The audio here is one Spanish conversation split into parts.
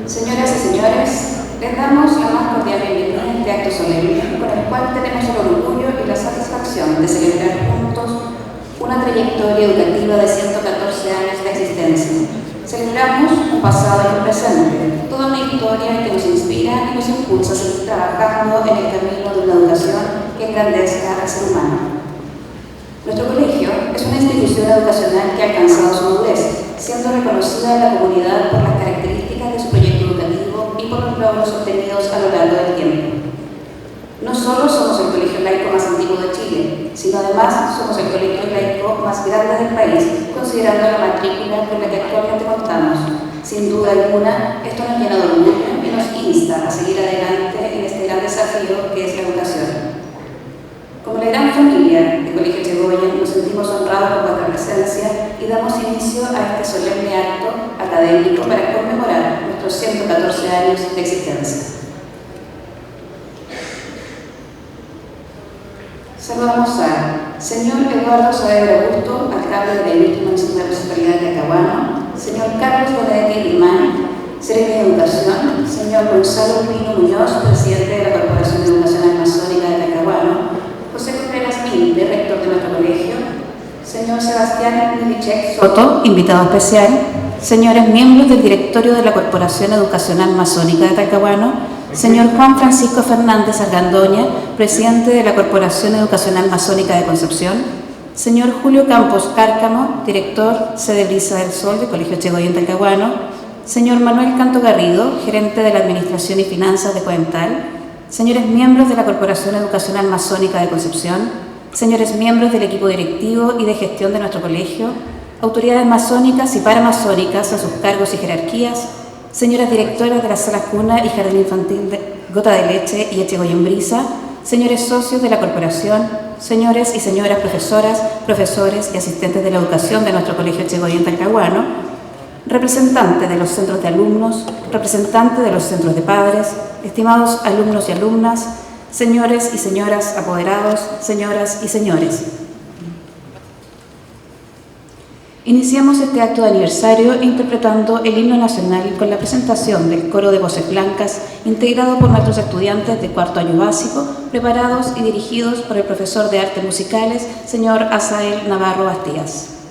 Señoras y señores, les damos la más cordial bienvenida a este acto solemne con el cual tenemos el orgullo y la satisfacción de celebrar juntos una trayectoria educativa de 114 años de existencia. Celebramos un pasado y un presente, toda una historia que nos inspira y nos impulsa a seguir trabajando en el camino de una educación que engrandezca al ser humano. Nuestro colegio es una institución educacional que ha alcanzado su madurez, siendo reconocida en la comunidad por las características de su proyecto educativo y por los logros obtenidos a lo largo del tiempo. No solo somos el colegio laico más antiguo de Chile, sino además somos el colegio laico más grande del país, considerando la matrícula con la que actualmente contamos. Sin duda alguna, esto nos llena de orgullo y nos insta a seguir adelante en este gran desafío que es la educación. Como la gran familia de Colegio Echegoyen, nos sentimos honrados por vuestra presencia y damos inicio a este solemne acto académico para conmemorar nuestros 114 años de existencia. Saludamos al señor Eduardo Saavedra Augusto, alcalde de la Ilustre Municipalidad de Talcahuano, señor Carlos Benedetti Limán, secretario de Educación, señor Gonzalo Pino Muñoz, presidente de la Corporación Educacional Masónica de Talcahuano, José Contreras Minte, rector de nuestro colegio, señor Sebastián Milichek Soto, invitado especial, señores miembros del directorio de la Corporación Educacional Masónica de Talcahuano, señor Juan Francisco Fernández Argandoña, presidente de la Corporación Educacional Masónica de Concepción, señor Julio Campos Cárcamo, director sede Brisa del Sol del Colegio Echegoyen Talcahuano, señor Manuel Canto Garrido, gerente de la Administración y Finanzas de Coental, señores miembros de la Corporación Educacional Masónica de Concepción, señores miembros del equipo directivo y de gestión de nuestro colegio, autoridades masónicas y paramasónicas a sus cargos y jerarquías, señoras directoras de la Sala Cuna y Jardín Infantil de Gota de Leche y Echegoyen Brisa, señores socios de la corporación, señores y señoras profesoras, profesores y asistentes de la educación de nuestro colegio Echegoyen Talcahuano, representantes de los centros de alumnos, representantes de los centros de padres, estimados alumnos y alumnas, señores y señoras apoderados, señoras y señores. Iniciamos este acto de aniversario interpretando el himno nacional con la presentación del coro de voces blancas, integrado por nuestros estudiantes de cuarto año básico, preparados y dirigidos por el profesor de artes musicales, señor Asael Navarro Bastías.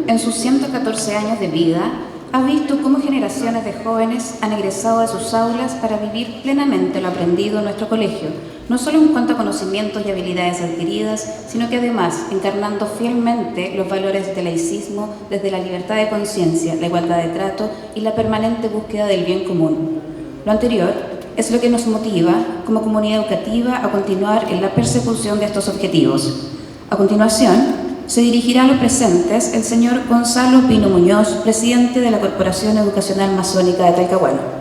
en sus 114 años de vida, ha visto cómo generaciones de jóvenes han egresado de sus aulas para vivir plenamente lo aprendido en nuestro colegio, no solo en cuanto a conocimientos y habilidades adquiridas, sino que además encarnando fielmente los valores del laicismo desde la libertad de conciencia, la igualdad de trato y la permanente búsqueda del bien común. Lo anterior es lo que nos motiva como comunidad educativa a continuar en la persecución de estos objetivos. A continuación, se dirigirá a los presentes el señor Gonzalo Pino Muñoz, presidente de la Corporación Educacional Masónica de Talcahuano.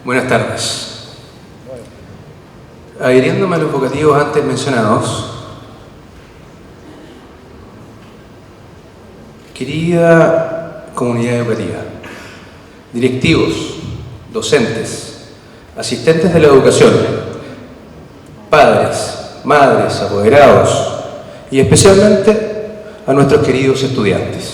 Buenas tardes. Adhiriéndome a los vocativos antes mencionados, querida comunidad educativa, directivos, docentes, asistentes de la educación, padres, madres, apoderados y especialmente a nuestros queridos estudiantes.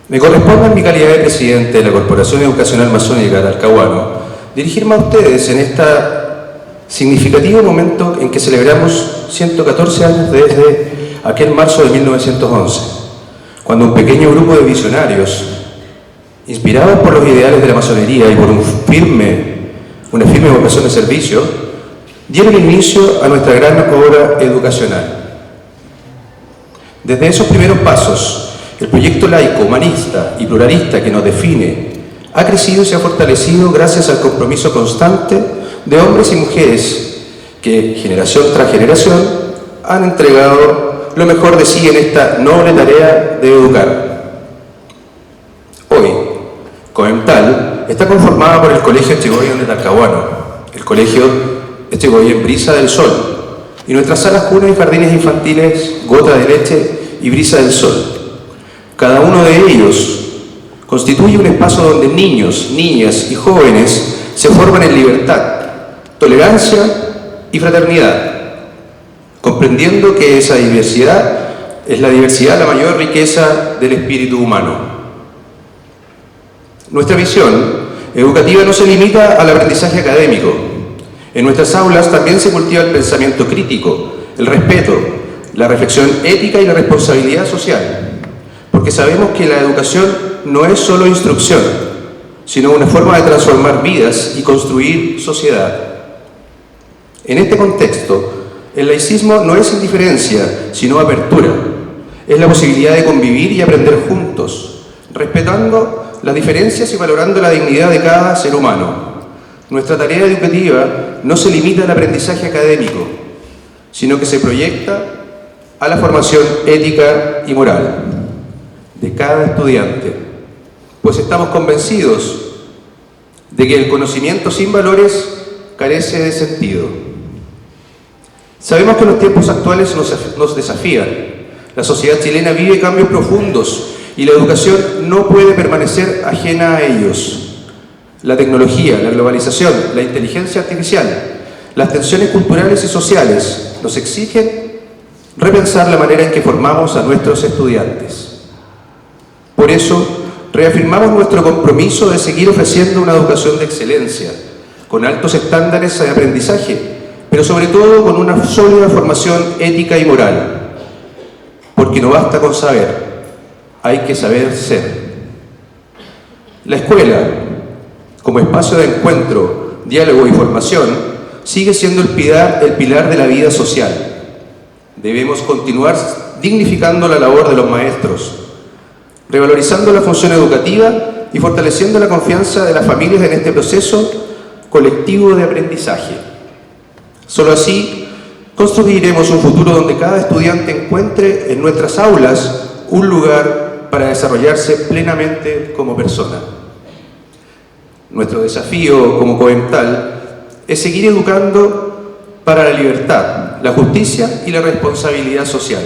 Me corresponde en mi calidad de presidente de la Corporación Educacional Masónica de Talcahuano dirigirme a ustedes en este significativo momento en que celebramos 114 años desde aquel marzo de 1911, cuando un pequeño grupo de visionarios, inspirados por los ideales de la masonería y por una firme vocación de servicio, dieron inicio a nuestra gran obra educacional. Desde esos primeros pasos, el proyecto laico, humanista y pluralista que nos define ha crecido y se ha fortalecido gracias al compromiso constante de hombres y mujeres que, generación tras generación, han entregado lo mejor de sí en esta noble tarea de educar. Hoy, Covental está conformada por el Colegio Echegoyen de Talcahuano, el Colegio Echegoyen Brisa del Sol y nuestras salas cunas y jardines infantiles Gota de Leche y Brisa del Sol. Cada uno de ellos constituye un espacio donde niños, niñas y jóvenes se forman en libertad, tolerancia y fraternidad, comprendiendo que esa diversidad es la diversidad la mayor riqueza del espíritu humano. Nuestra visión educativa no se limita al aprendizaje académico. En nuestras aulas también se cultiva el pensamiento crítico, el respeto, la reflexión ética y la responsabilidad social, porque sabemos que la educación no es solo instrucción, sino una forma de transformar vidas y construir sociedad. En este contexto, el laicismo no es indiferencia, sino apertura. Es la posibilidad de convivir y aprender juntos, respetando las diferencias y valorando la dignidad de cada ser humano. Nuestra tarea educativa no se limita al aprendizaje académico, sino que se proyecta a la formación ética y moral de cada estudiante, pues estamos convencidos de que el conocimiento sin valores carece de sentido. Sabemos que los tiempos actuales nos desafían. La sociedad chilena vive cambios profundos y la educación no puede permanecer ajena a ellos. La tecnología, la globalización, la inteligencia artificial, las tensiones culturales y sociales nos exigen repensar la manera en que formamos a nuestros estudiantes. Por eso, reafirmamos nuestro compromiso de seguir ofreciendo una educación de excelencia, con altos estándares de aprendizaje, pero sobre todo con una sólida formación ética y moral. Porque no basta con saber, hay que saber ser. La escuela, como espacio de encuentro, diálogo y formación, sigue siendo el pilar de la vida social. Debemos continuar dignificando la labor de los maestros, revalorizando la función educativa y fortaleciendo la confianza de las familias en este proceso colectivo de aprendizaje. Solo así construiremos un futuro donde cada estudiante encuentre en nuestras aulas un lugar para desarrollarse plenamente como persona. Nuestro desafío como Covental es seguir educando para la libertad, la justicia y la responsabilidad social.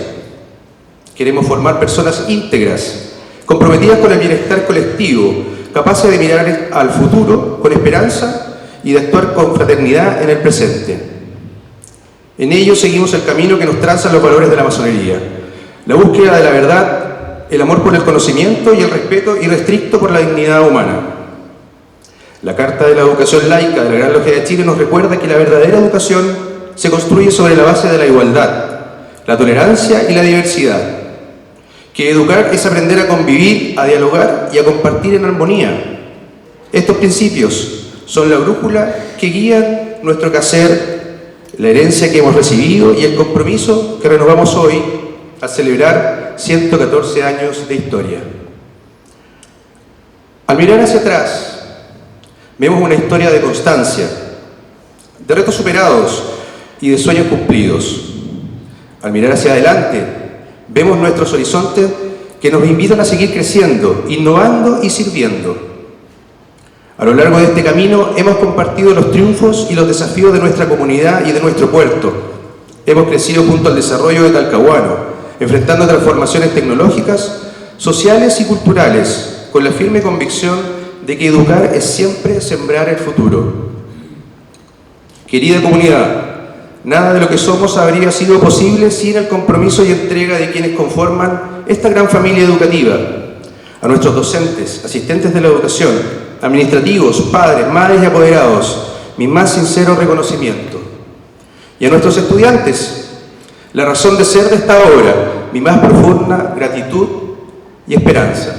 Queremos formar personas íntegras, comprometidas con el bienestar colectivo, capaces de mirar al futuro con esperanza y de actuar con fraternidad en el presente. En ello seguimos el camino que nos trazan los valores de la masonería: la búsqueda de la verdad, el amor por el conocimiento y el respeto irrestricto por la dignidad humana. La Carta de la Educación Laica de la Gran Logia de Chile nos recuerda que la verdadera educación se construye sobre la base de la igualdad, la tolerancia y la diversidad, que educar es aprender a convivir, a dialogar y a compartir en armonía. Estos principios son la brújula que guían nuestro quehacer, la herencia que hemos recibido y el compromiso que renovamos hoy al celebrar 114 años de historia. Al mirar hacia atrás, vemos una historia de constancia, de retos superados y de sueños cumplidos. Al mirar hacia adelante, vemos nuestros horizontes que nos invitan a seguir creciendo, innovando y sirviendo. A lo largo de este camino hemos compartido los triunfos y los desafíos de nuestra comunidad y de nuestro puerto. Hemos crecido junto al desarrollo de Talcahuano, enfrentando transformaciones tecnológicas, sociales y culturales, con la firme convicción de que educar es siempre sembrar el futuro. Querida comunidad, nada de lo que somos habría sido posible sin el compromiso y entrega de quienes conforman esta gran familia educativa. A nuestros docentes, asistentes de la educación, administrativos, padres, madres y apoderados, mi más sincero reconocimiento. Y a nuestros estudiantes, la razón de ser de esta obra, mi más profunda gratitud y esperanza.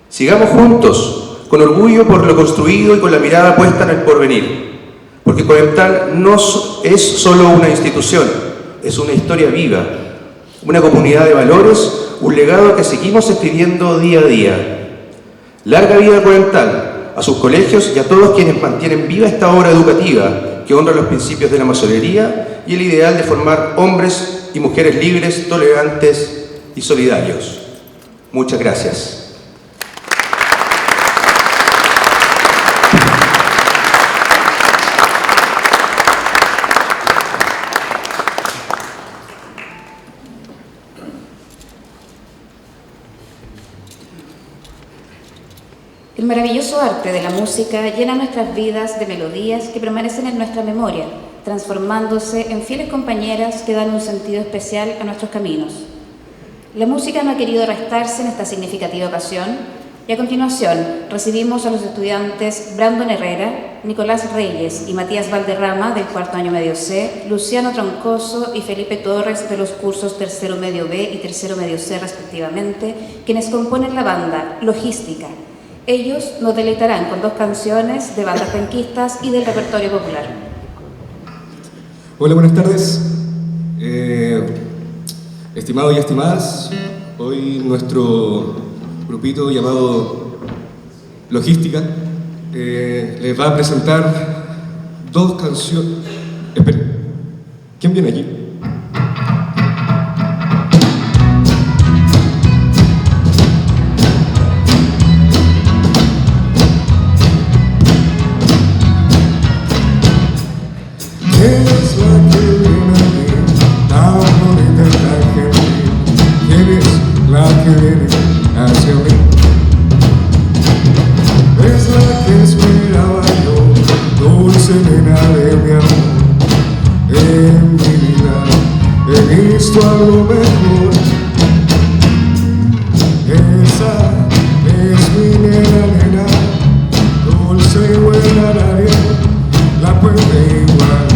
Sigamos juntos, con orgullo por lo construido y con la mirada puesta en el porvenir, porque Covental no es solo una institución, es una historia viva, una comunidad de valores, un legado que seguimos escribiendo día a día. Larga vida a Covental, a sus colegios y a todos quienes mantienen viva esta obra educativa que honra los principios de la masonería y el ideal de formar hombres y mujeres libres, tolerantes y solidarios. Muchas gracias. El maravilloso arte de la música llena nuestras vidas de melodías que permanecen en nuestra memoria, transformándose en fieles compañeras que dan un sentido especial a nuestros caminos. La música no ha querido restarse en esta significativa ocasión y a continuación recibimos a los estudiantes Brandon Herrera, Nicolás Reyes y Matías Valderrama del cuarto año medio C, Luciano Troncoso y Felipe Torres de los cursos tercero medio B y tercero medio C respectivamente, quienes componen la banda Logística. Ellos nos deleitarán con dos canciones de bandas penquistas y del repertorio popular. Hola, buenas tardes. Estimados y estimadas, hoy nuestro grupito llamado Logística les va a presentar dos canciones. Esperen, ¿quién viene allí? Algo mejor, esa es mi nena, dulce y buena, nadie la puede igualar.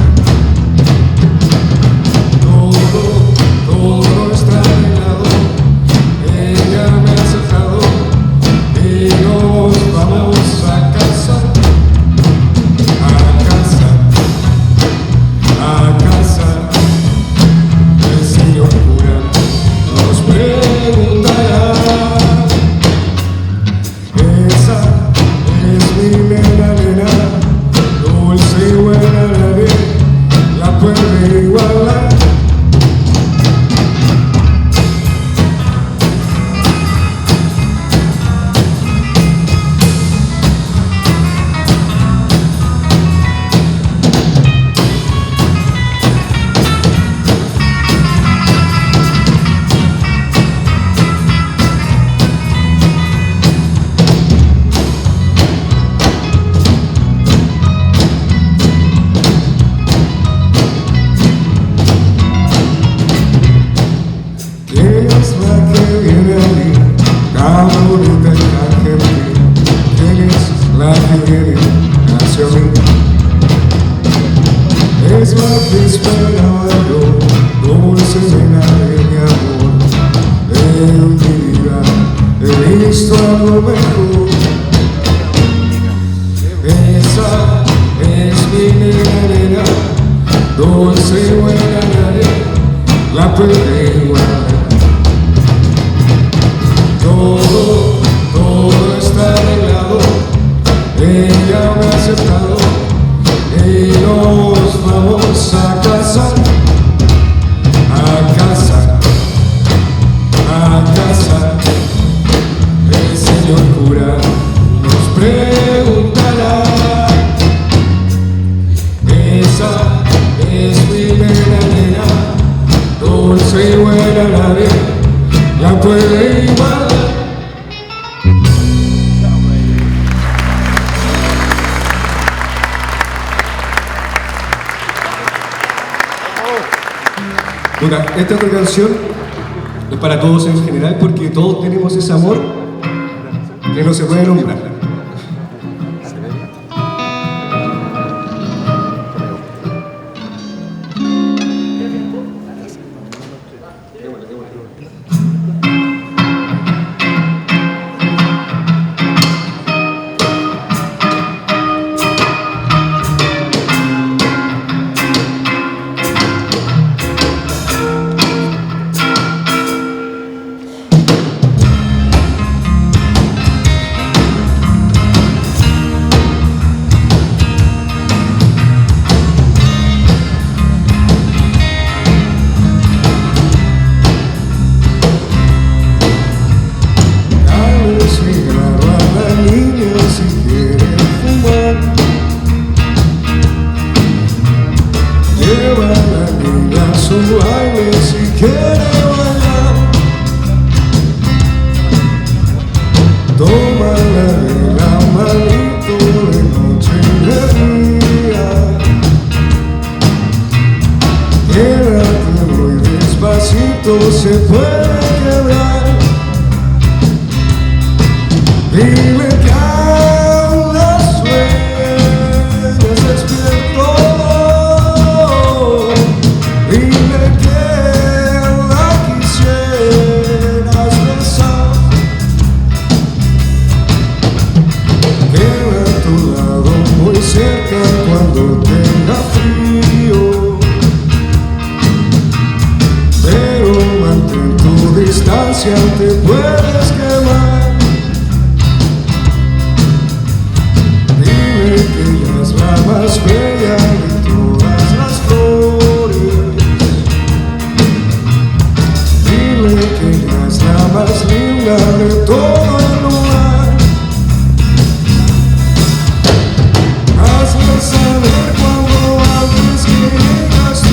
Todo está arreglado, ella me ha aceptado y nos vamos a casa, a casa, a casa. El señor cura nos preguntará. Esa es mi nena, dulce y buena, nadie la puede igualar. te esperaba yo, dulce nena de mi amor. En mi vida he visto algo mejor. Esa es mi nena, dulce y buena nadie la puede igualar. Todo está arreglado, ella me ha aceptado y nos vamos a casar, a casar, a casar. El señor cura nos preguntará. Esa es mi nena, dulce y buena nadie la puede igualar. Bueno, esta otra canción es para todos en general porque todos tenemos ese amor que no se puede nombrar. Se puede quebrar. Dile que a las sueñas despiden todo. Dile que la quisieras besar. Queda a tu lado muy cerca cuando tenga frío. Mantén tu distancia, te puedes quemar. Dime que ella es la más bella de todas las flores. Dile que ella es la más linda de todo el lugar. Hazle saber cuando antes que llegas tú.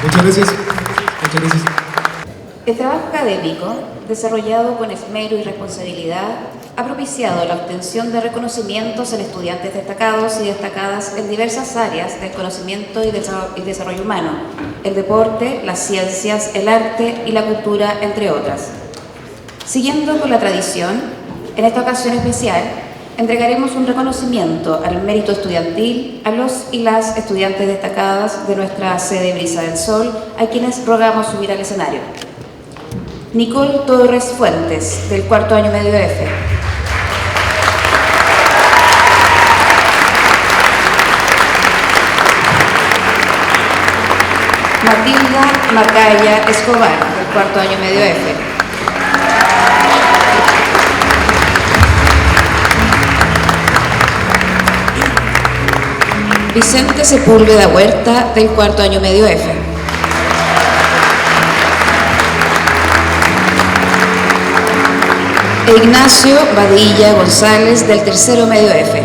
Muchas gracias. Muchas gracias. El trabajo académico, desarrollado con esmero y responsabilidad, ha propiciado la obtención de reconocimientos en estudiantes destacados y destacadas en diversas áreas del conocimiento y desarrollo humano, el deporte, las ciencias, el arte y la cultura, entre otras. Siguiendo con la tradición, en esta ocasión especial, entregaremos un reconocimiento al mérito estudiantil a los y las estudiantes destacadas de nuestra sede Brisa del Sol, a quienes rogamos subir al escenario. Nicole Torres Fuentes, del cuarto año medio F. Matilda Macaya Escobar, del cuarto año medio F. Vicente Sepúlveda Huerta, del cuarto año medio F. Ignacio Badilla González, del tercero medio F.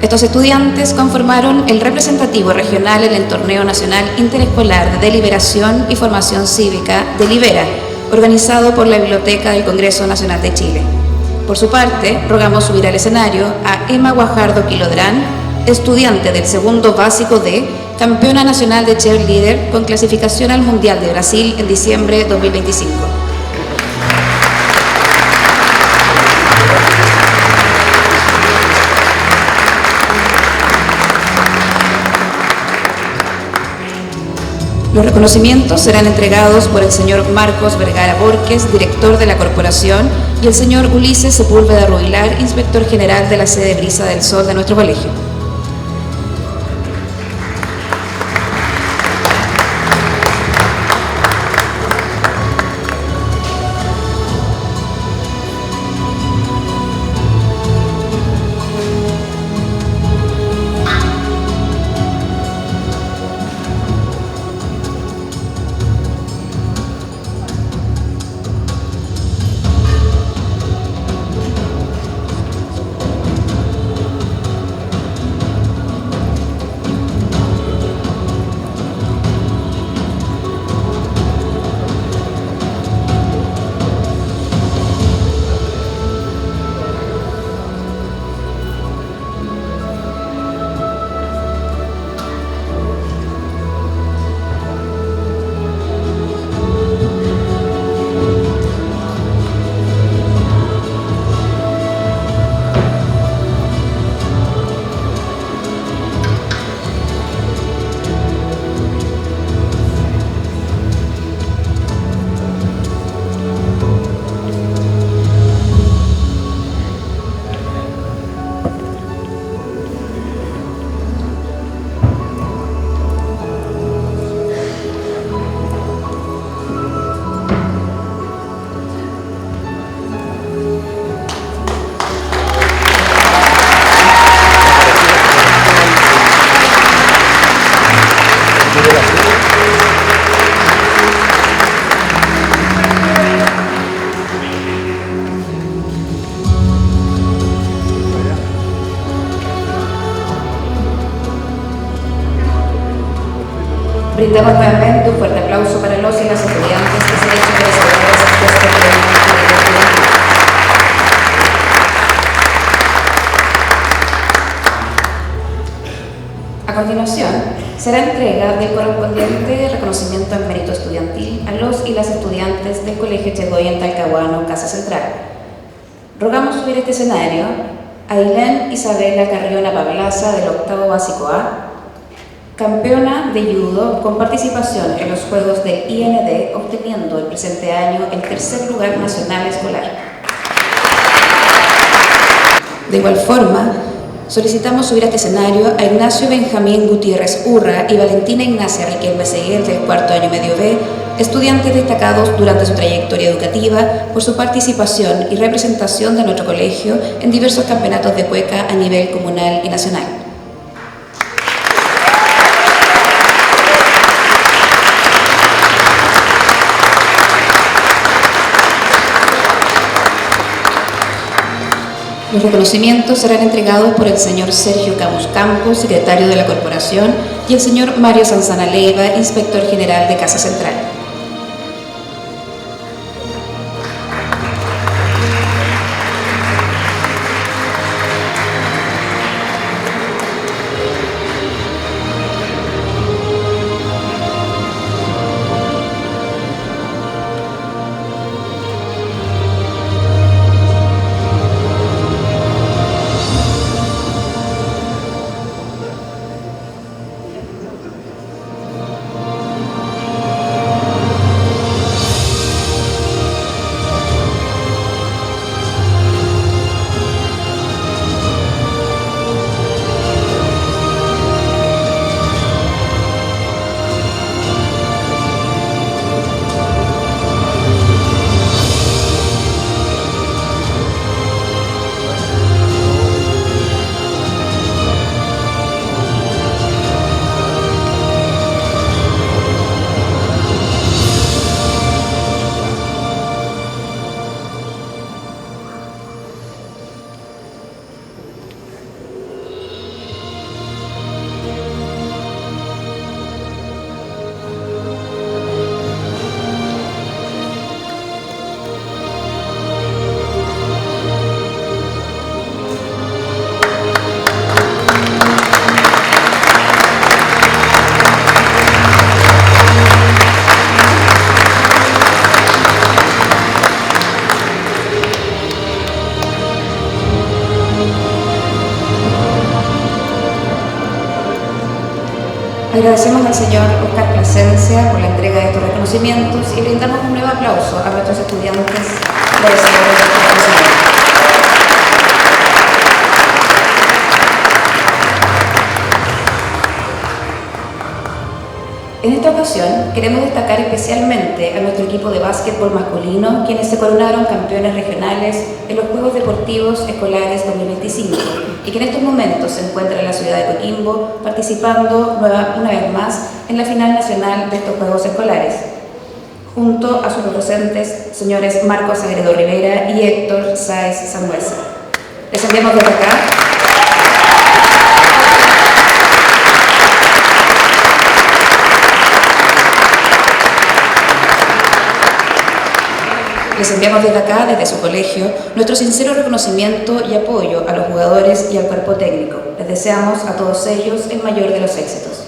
Estos estudiantes conformaron el representativo regional en el Torneo Nacional Interescolar de Deliberación y Formación Cívica Delibera, organizado por la Biblioteca del Congreso Nacional de Chile. Por su parte, rogamos subir al escenario a Emma Guajardo Quilodrán, estudiante del segundo básico D, campeona nacional de cheerleader con clasificación al Mundial de Brasil en diciembre de 2025. Los reconocimientos serán entregados por el señor Marcos Vergara Borges, director de la corporación, y el señor Ulises Sepúlveda Rubilar, inspector general de la sede Brisa del Sol de nuestro colegio. Brindamos nuevamente un fuerte aplauso para los y las estudiantes que se han hecho merecedores de este premio estudiantil. A continuación, será entrega del correspondiente reconocimiento al mérito estudiantil a los y las estudiantes del Colegio Chegoyen Talcahuano, Casa Central. Rogamos subir a este escenario a Ailén Isabela Carriona Pablaza, del octavo básico A, campeona de judo con participación en los Juegos del IND, obteniendo el presente año el tercer lugar nacional escolar. De igual forma, solicitamos subir a este escenario a Ignacio Benjamín Gutiérrez Urra y Valentina Ignacia Riquelme Seguer, del cuarto año medio B, estudiantes destacados durante su trayectoria educativa por su participación y representación de nuestro colegio en diversos campeonatos de cueca a nivel comunal y nacional. Los reconocimientos serán entregados por el señor Sergio Camus Campos, secretario de la Corporación, y el señor Mario Sanzana Leiva, inspector general de Casa Central. Agradecemos al señor Oscar Plasencia por la entrega de estos reconocimientos y brindamos un nuevo aplauso a nuestros estudiantes de desarrollo profesional. En esta ocasión queremos destacar especialmente a nuestro equipo de básquetbol masculino, quienes se coronaron campeones regionales en los Juegos Deportivos Escolares 2025 y que en estos momentos se encuentran en la ciudad de Coquimbo participando una vez más en la final nacional de estos Juegos Escolares, junto a sus docentes, señores Marcos Agredo Rivera y Héctor Sáez Sangüesa. Les enviamos desde acá desde su colegio, nuestro sincero reconocimiento y apoyo a los jugadores y al cuerpo técnico. Les deseamos a todos ellos el mayor de los éxitos.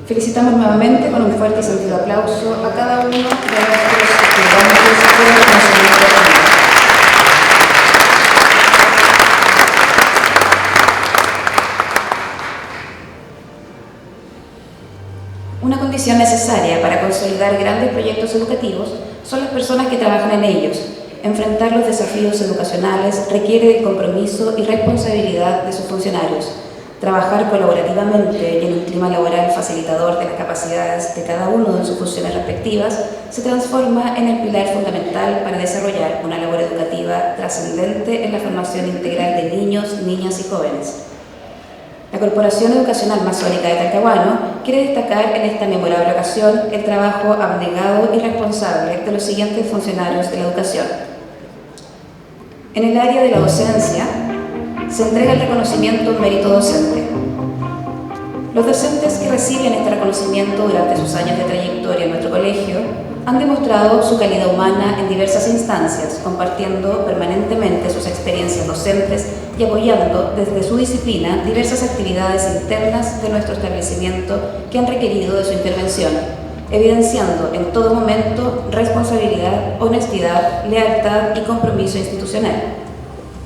Felicitamos nuevamente con un fuerte y sentido aplauso a cada uno de nuestros estudiantes por el reconocimiento recibido. Una condición necesaria para consolidar grandes proyectos educativos son las personas que trabajan en ellos. Enfrentar los desafíos educacionales requiere del compromiso y responsabilidad de sus funcionarios. Trabajar colaborativamente y en un clima laboral facilitador de las capacidades de cada uno en sus funciones respectivas se transforma en el pilar fundamental para desarrollar una labor educativa trascendente en la formación integral de niños, niñas y jóvenes. La Corporación Educacional Masónica de Talcahuano quiere destacar en esta memorable ocasión el trabajo abnegado y responsable de los siguientes funcionarios de la educación. En el área de la docencia, se entrega el reconocimiento mérito docente. Los docentes que reciben este reconocimiento durante sus años de trayectoria en nuestro colegio han demostrado su calidad humana en diversas instancias, compartiendo permanentemente sus experiencias docentes y apoyando desde su disciplina diversas actividades internas de nuestro establecimiento que han requerido de su intervención, evidenciando en todo momento responsabilidad, honestidad, lealtad y compromiso institucional.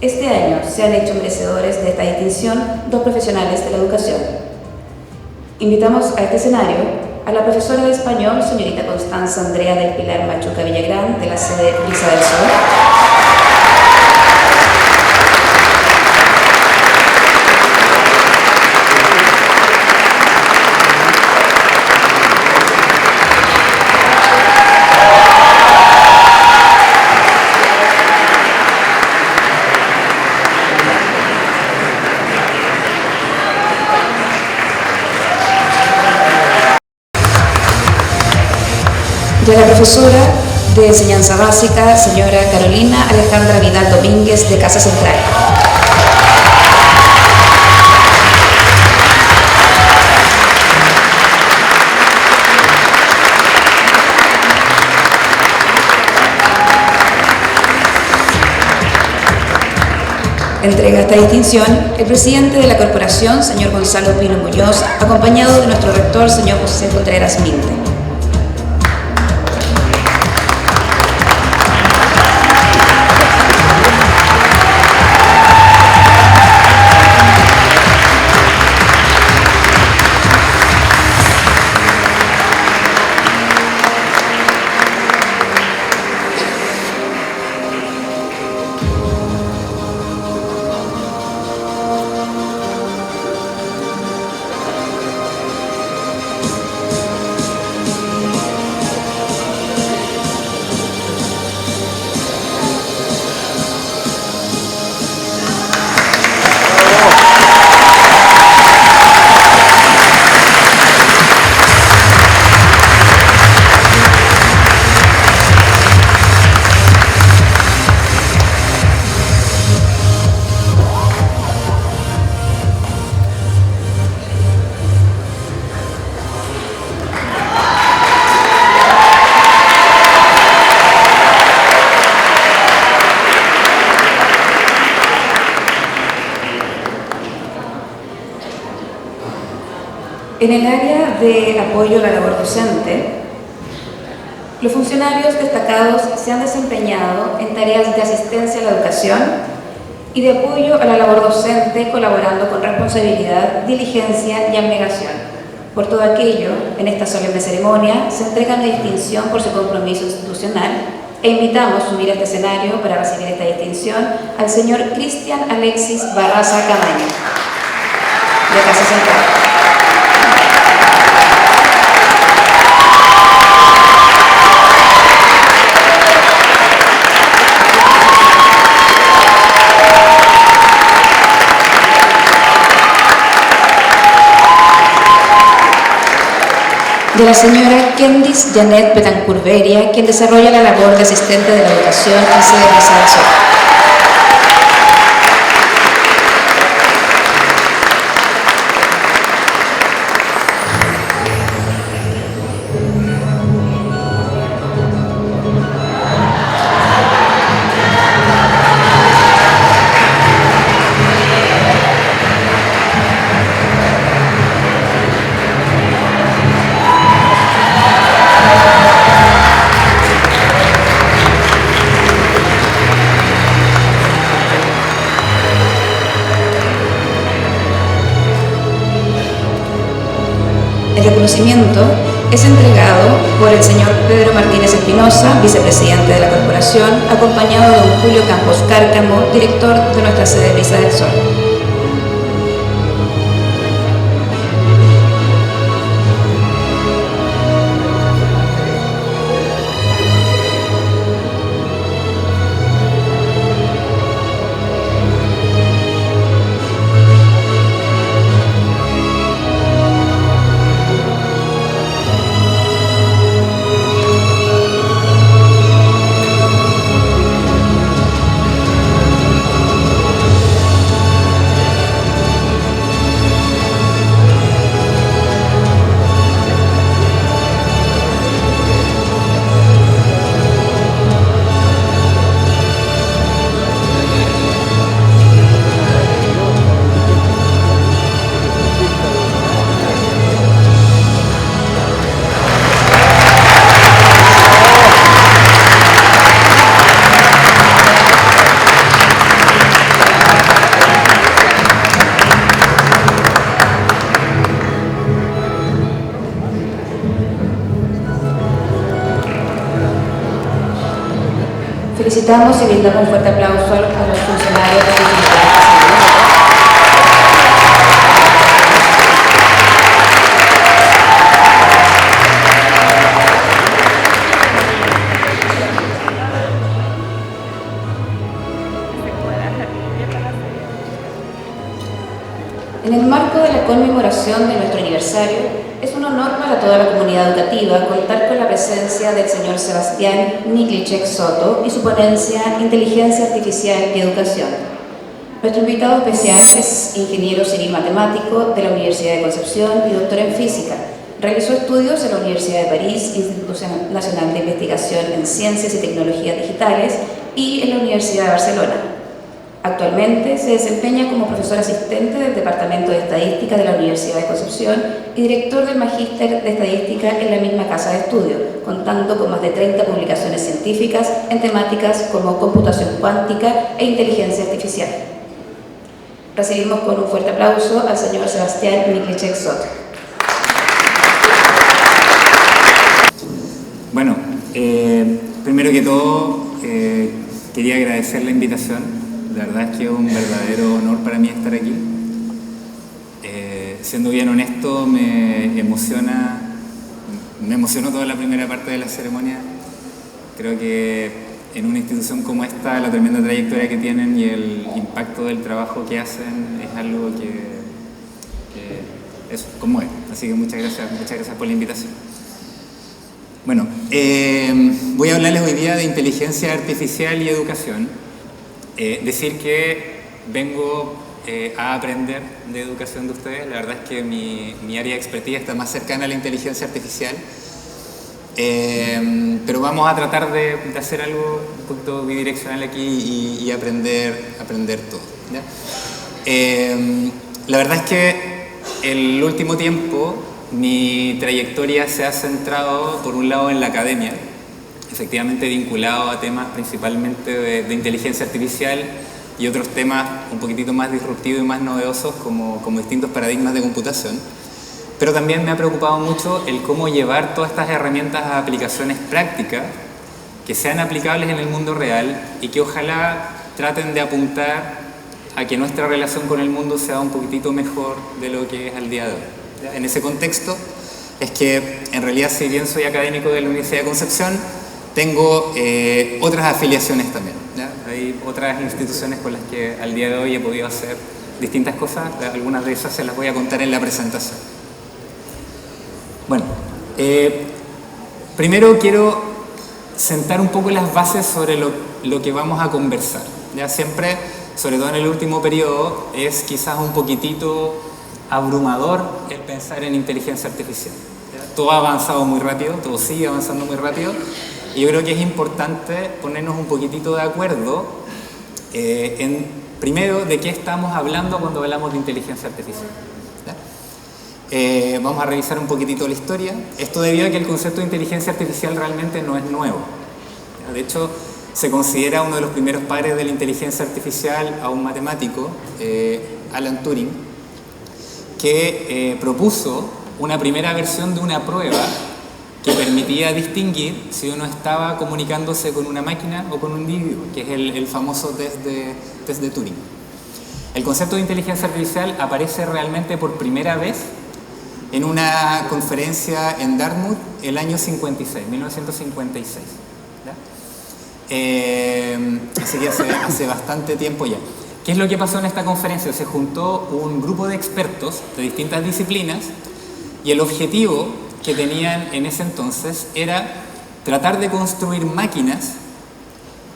Este año se han hecho merecedores de esta distinción dos profesionales de la educación. Invitamos a este escenario a la profesora de español, señorita Constanza Andrea del Pilar Machuca Villagrán, de la sede Brisa del Sol. Y a la profesora de enseñanza básica, señora Carolina Alejandra Vidal Domínguez, de Casa Central. Entrega esta distinción el presidente de la corporación, señor Gonzalo Pino Muñoz, acompañado de nuestro rector, señor José Contreras Minte. En el área de apoyo a la labor docente, los funcionarios destacados se han desempeñado en tareas de asistencia a la educación y de apoyo a la labor docente, colaborando con responsabilidad, diligencia y abnegación. Por todo aquello, en esta solemne ceremonia se entrega una distinción por su compromiso institucional e invitamos a subir a este escenario para recibir esta distinción al señor Cristian Alexis Barraza Camaño, de Casa Central. De la señora Kendis Janet Betancourt Beria, quien desarrolla la labor de asistente de la educación en sede de San Sol. El reconocimiento es entregado por el señor Pedro Martínez Espinosa, vicepresidente de la corporación, acompañado de don Julio Campos Cárcamo, director de nuestra sede de Brisa del Sol. Felicitamos y brindamos un fuerte aplauso a los funcionarios de la En el marco de la conmemoración de nuestro aniversario, Es un honor para toda la comunidad educativa contar con la presencia del señor Sebastián Miklicek Soto y su ponencia Inteligencia Artificial y Educación. Nuestro invitado especial es ingeniero civil matemático de la Universidad de Concepción y doctor en física. Realizó estudios en la Universidad de París, Instituto Nacional de Investigación en Ciencias y Tecnologías Digitales y en la Universidad de Barcelona. Actualmente se desempeña como profesor asistente del Departamento de Estadística de la Universidad de Concepción y director del Magíster de Estadística en la misma casa de estudio, contando con más de 30 publicaciones científicas en temáticas como computación cuántica e inteligencia artificial. Recibimos con un fuerte aplauso al señor Sebastián Miklicek Soto. Bueno, primero que todo, quería agradecer la invitación. La verdad es que es un verdadero honor para mí estar aquí. Siendo bien honesto, me emocionó toda la primera parte de la ceremonia. Creo que en una institución como esta, la tremenda trayectoria que tienen y el impacto del trabajo que hacen es algo que eso, como es. Así que muchas gracias por la invitación. Bueno, voy a hablarles hoy día de inteligencia artificial y educación. Decir que vengo a aprender de educación de ustedes. La verdad es que mi área de expertise está más cercana a la inteligencia artificial, pero vamos a tratar de hacer algo un poquito bidireccional aquí y aprender todo, ¿ya? La verdad es que el último tiempo mi trayectoria se ha centrado por un lado en la academia, efectivamente vinculado a temas principalmente de inteligencia artificial y otros temas un poquitito más disruptivos y más novedosos como distintos paradigmas de computación. Pero también me ha preocupado mucho el cómo llevar todas estas herramientas a aplicaciones prácticas que sean aplicables en el mundo real y que ojalá traten de apuntar a que nuestra relación con el mundo sea un poquitito mejor de lo que es al día de hoy. ¿Ya? En ese contexto es que en realidad, si bien soy académico de la Universidad de Concepción, tengo otras afiliaciones también, ¿ya? Hay otras instituciones con las que al día de hoy he podido hacer distintas cosas. Algunas de esas se las voy a contar en la presentación. Bueno, primero quiero sentar un poco las bases sobre lo que vamos a conversar. Ya siempre, sobre todo en el último periodo, es quizás un poquitito abrumador el pensar en inteligencia artificial. ¿Ya? Todo ha avanzado muy rápido, todo sigue avanzando muy rápido. Y yo creo que es importante ponernos un poquitito de acuerdo en, primero, de qué estamos hablando cuando hablamos de inteligencia artificial. Vamos a revisar un poquitito la historia. Esto debido a que el concepto de inteligencia artificial realmente no es nuevo. De hecho, se considera uno de los primeros padres de la inteligencia artificial a un matemático, Alan Turing, que propuso una primera versión de una prueba que permitía distinguir si uno estaba comunicándose con una máquina o con un individuo, que es el famoso test de Turing. El concepto de inteligencia artificial aparece realmente por primera vez en una conferencia en Dartmouth el año 1956. Así que hace bastante tiempo ya. ¿Qué es lo que pasó en esta conferencia? Se juntó un grupo de expertos de distintas disciplinas y el objetivo que tenían en ese entonces era tratar de construir máquinas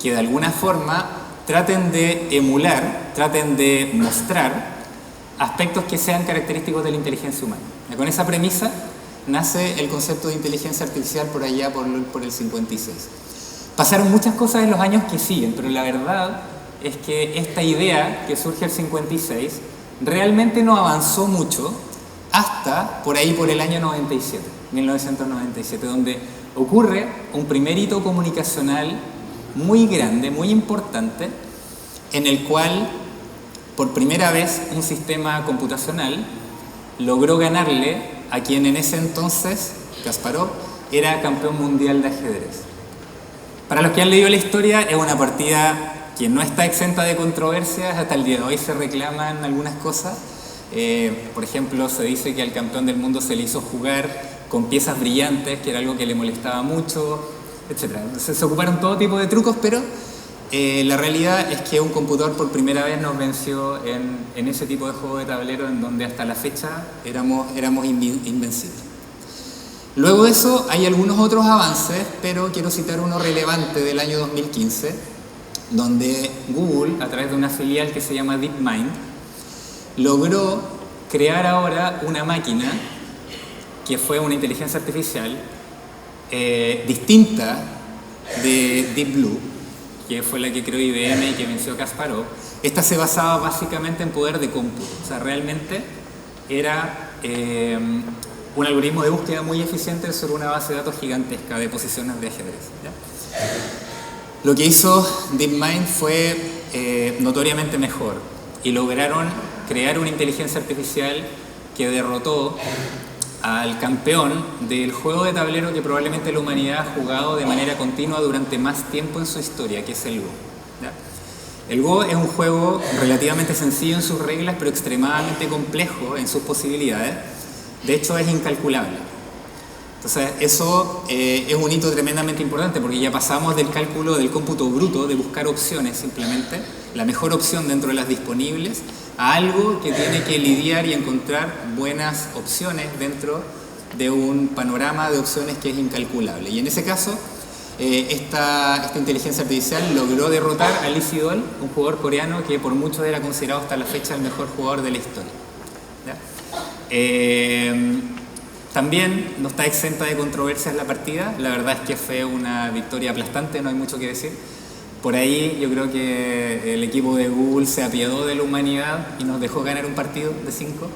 que de alguna forma traten de emular, traten de mostrar aspectos que sean característicos de la inteligencia humana. Y con esa premisa nace el concepto de inteligencia artificial por allá por el 56. Pasaron muchas cosas en los años que siguen, pero la verdad es que esta idea que surge el 56 realmente no avanzó mucho hasta por ahí por el año 1997, donde ocurre un primer hito comunicacional muy grande, muy importante, en el cual por primera vez un sistema computacional logró ganarle a quien en ese entonces, Kasparov, era campeón mundial de ajedrez. Para los que han leído la historia, es una partida que no está exenta de controversias. Hasta el día de hoy se reclaman algunas cosas. Por ejemplo, se dice que al campeón del mundo se le hizo jugar con piezas brillantes, que era algo que le molestaba mucho, etc. Se ocuparon todo tipo de trucos, pero la realidad es que un computador por primera vez nos venció en ese tipo de juego de tablero en donde hasta la fecha éramos invencibles. Luego de eso hay algunos otros avances, pero quiero citar uno relevante del año 2015, donde Google, a través de una filial que se llama DeepMind, logró crear ahora una máquina que fue una inteligencia artificial distinta de Deep Blue, que fue la que creó IBM y que venció Kasparov. Esta se basaba básicamente en poder de cómputo, o sea, realmente era un algoritmo de búsqueda muy eficiente sobre una base de datos gigantesca de posiciones de ajedrez, ¿ya? Lo que hizo DeepMind fue notoriamente mejor y lograron crear una inteligencia artificial que derrotó al campeón del juego de tablero que probablemente la humanidad ha jugado de manera continua durante más tiempo en su historia, que es el Go, ¿ya? El Go es un juego relativamente sencillo en sus reglas, pero extremadamente complejo en sus posibilidades. De hecho, es incalculable. Entonces, eso es un hito tremendamente importante porque ya pasamos del cálculo del cómputo bruto, de buscar opciones simplemente, la mejor opción dentro de las disponibles, a algo que tiene que lidiar y encontrar buenas opciones dentro de un panorama de opciones que es incalculable. Y en ese caso, esta inteligencia artificial logró derrotar a Lee Sedol, un jugador coreano que por muchos era considerado hasta la fecha el mejor jugador de la historia, ¿ya? También no está exenta de controversias la partida. La verdad es que fue una victoria aplastante, no hay mucho que decir. Por ahí yo creo que el equipo de Google se apiadó de la humanidad y nos dejó ganar un partido de 5,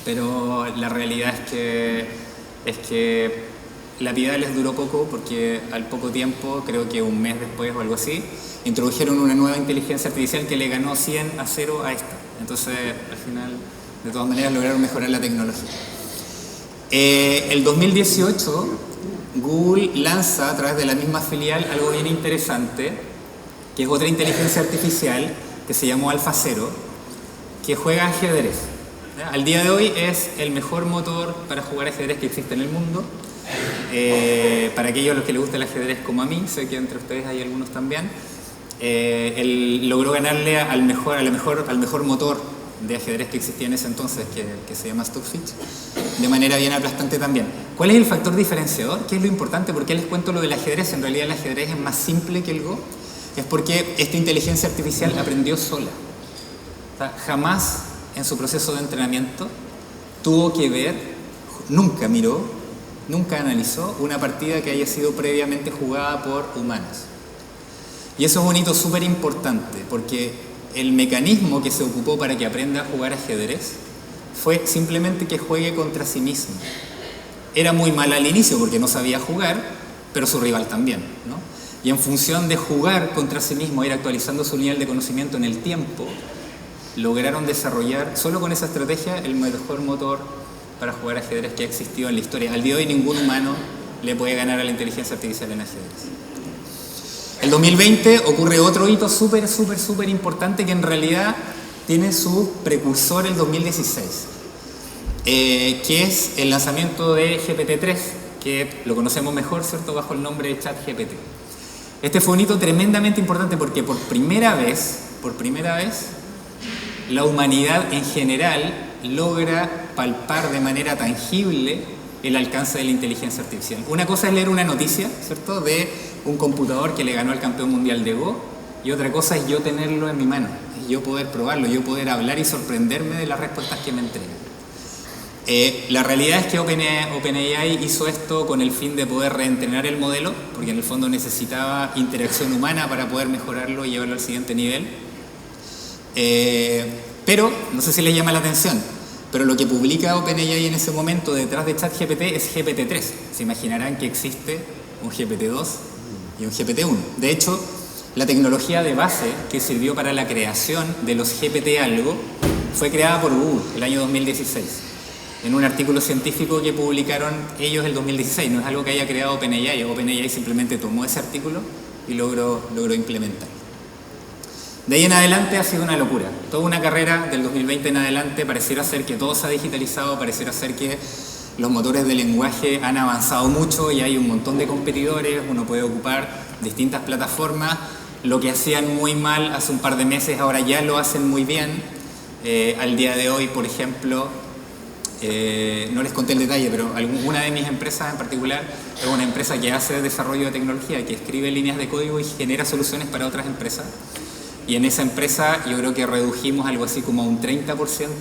pero la realidad es que la piedad les duró poco porque al poco tiempo, creo que un mes después o algo así, introdujeron una nueva inteligencia artificial que le ganó 100-0 a esta. Entonces, al final, de todas maneras, lograron mejorar la tecnología. El 2018, Google lanza a través de la misma filial algo bien interesante, que es otra inteligencia artificial que se llamó AlphaZero, que juega ajedrez, ¿ya? Al día de hoy es el mejor motor para jugar ajedrez que existe en el mundo. Para aquellos a los que les gusta el ajedrez como a mí, sé que entre ustedes hay algunos también, él logró ganarle al mejor motor de ajedrez que existía en ese entonces, que se llama Stockfish, de manera bien aplastante también. ¿Cuál es el factor diferenciador? ¿Qué es lo importante? ¿Por qué les cuento lo del ajedrez? En realidad el ajedrez es más simple que el Go. Es porque esta inteligencia artificial aprendió sola. O sea, jamás en su proceso de entrenamiento tuvo que ver, nunca miró, nunca analizó una partida que haya sido previamente jugada por humanos. Y eso es un hito súper importante, porque el mecanismo que se ocupó para que aprenda a jugar ajedrez fue simplemente que juegue contra sí mismo. Era muy mal al inicio porque no sabía jugar, pero su rival también, ¿no? Y en función de jugar contra sí mismo, ir actualizando su nivel de conocimiento en el tiempo, lograron desarrollar, solo con esa estrategia, el mejor motor para jugar ajedrez que ha existido en la historia. Al día de hoy ningún humano le puede ganar a la inteligencia artificial en ajedrez. El 2020 ocurre otro hito súper importante que en realidad tiene su precursor el 2016, que es el lanzamiento de GPT-3, que lo conocemos mejor, ¿cierto?, bajo el nombre de ChatGPT. Este fue un hito tremendamente importante porque por primera vez, la humanidad en general logra palpar de manera tangible el alcance de la inteligencia artificial. Una cosa es leer una noticia, ¿cierto?, de un computador que le ganó al campeón mundial de Go, y otra cosa es yo tenerlo en mi mano, es yo poder probarlo, yo poder hablar y sorprenderme de las respuestas que me entregan. La realidad es que OpenAI hizo esto con el fin de poder reentrenar el modelo, porque en el fondo necesitaba interacción humana para poder mejorarlo y llevarlo al siguiente nivel. Pero, no sé si les llama la atención, pero lo que publica OpenAI en ese momento detrás de ChatGPT es GPT-3. Se imaginarán que existe un GPT-2 y un GPT-1. De hecho, la tecnología de base que sirvió para la creación de los GPT-algo fue creada por Google el año 2016, en un artículo científico que publicaron ellos el 2016. No es algo que haya creado OpenAI. OpenAI simplemente tomó ese artículo y logró implementarlo. De ahí en adelante ha sido una locura. Toda una carrera del 2020 en adelante pareciera ser que todo se ha digitalizado, pareciera ser que los motores de lenguaje han avanzado mucho y hay un montón de competidores, uno puede ocupar distintas plataformas. Lo que hacían muy mal hace un par de meses ahora ya lo hacen muy bien. Al día de hoy, por ejemplo, no les conté el detalle, pero una de mis empresas en particular es una empresa que hace desarrollo de tecnología, que escribe líneas de código y genera soluciones para otras empresas. Y en esa empresa yo creo que redujimos algo así como a un 30%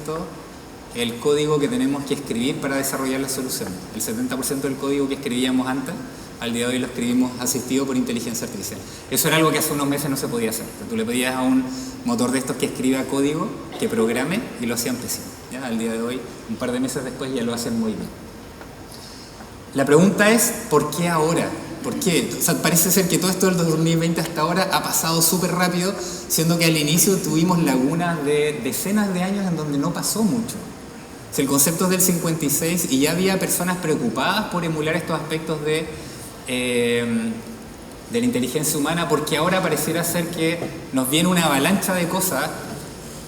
el código que tenemos que escribir para desarrollar las soluciones. El 70% del código que escribíamos antes, al día de hoy lo escribimos asistido por inteligencia artificial. Eso era algo que hace unos meses no se podía hacer. Tú le pedías a un motor de estos que escriba código, que programe, y lo hacían pésimo. ¿Ya? Al día de hoy, un par de meses después, ya lo hacen muy bien. La pregunta es, ¿por qué ahora? ¿Por qué? O sea, parece ser que todo esto del 2020 hasta ahora ha pasado súper rápido, siendo que al inicio tuvimos lagunas de decenas de años en donde no pasó mucho. O sea, el concepto es del 56 y ya había personas preocupadas por emular estos aspectos de la inteligencia humana, porque ahora pareciera ser que nos viene una avalancha de cosas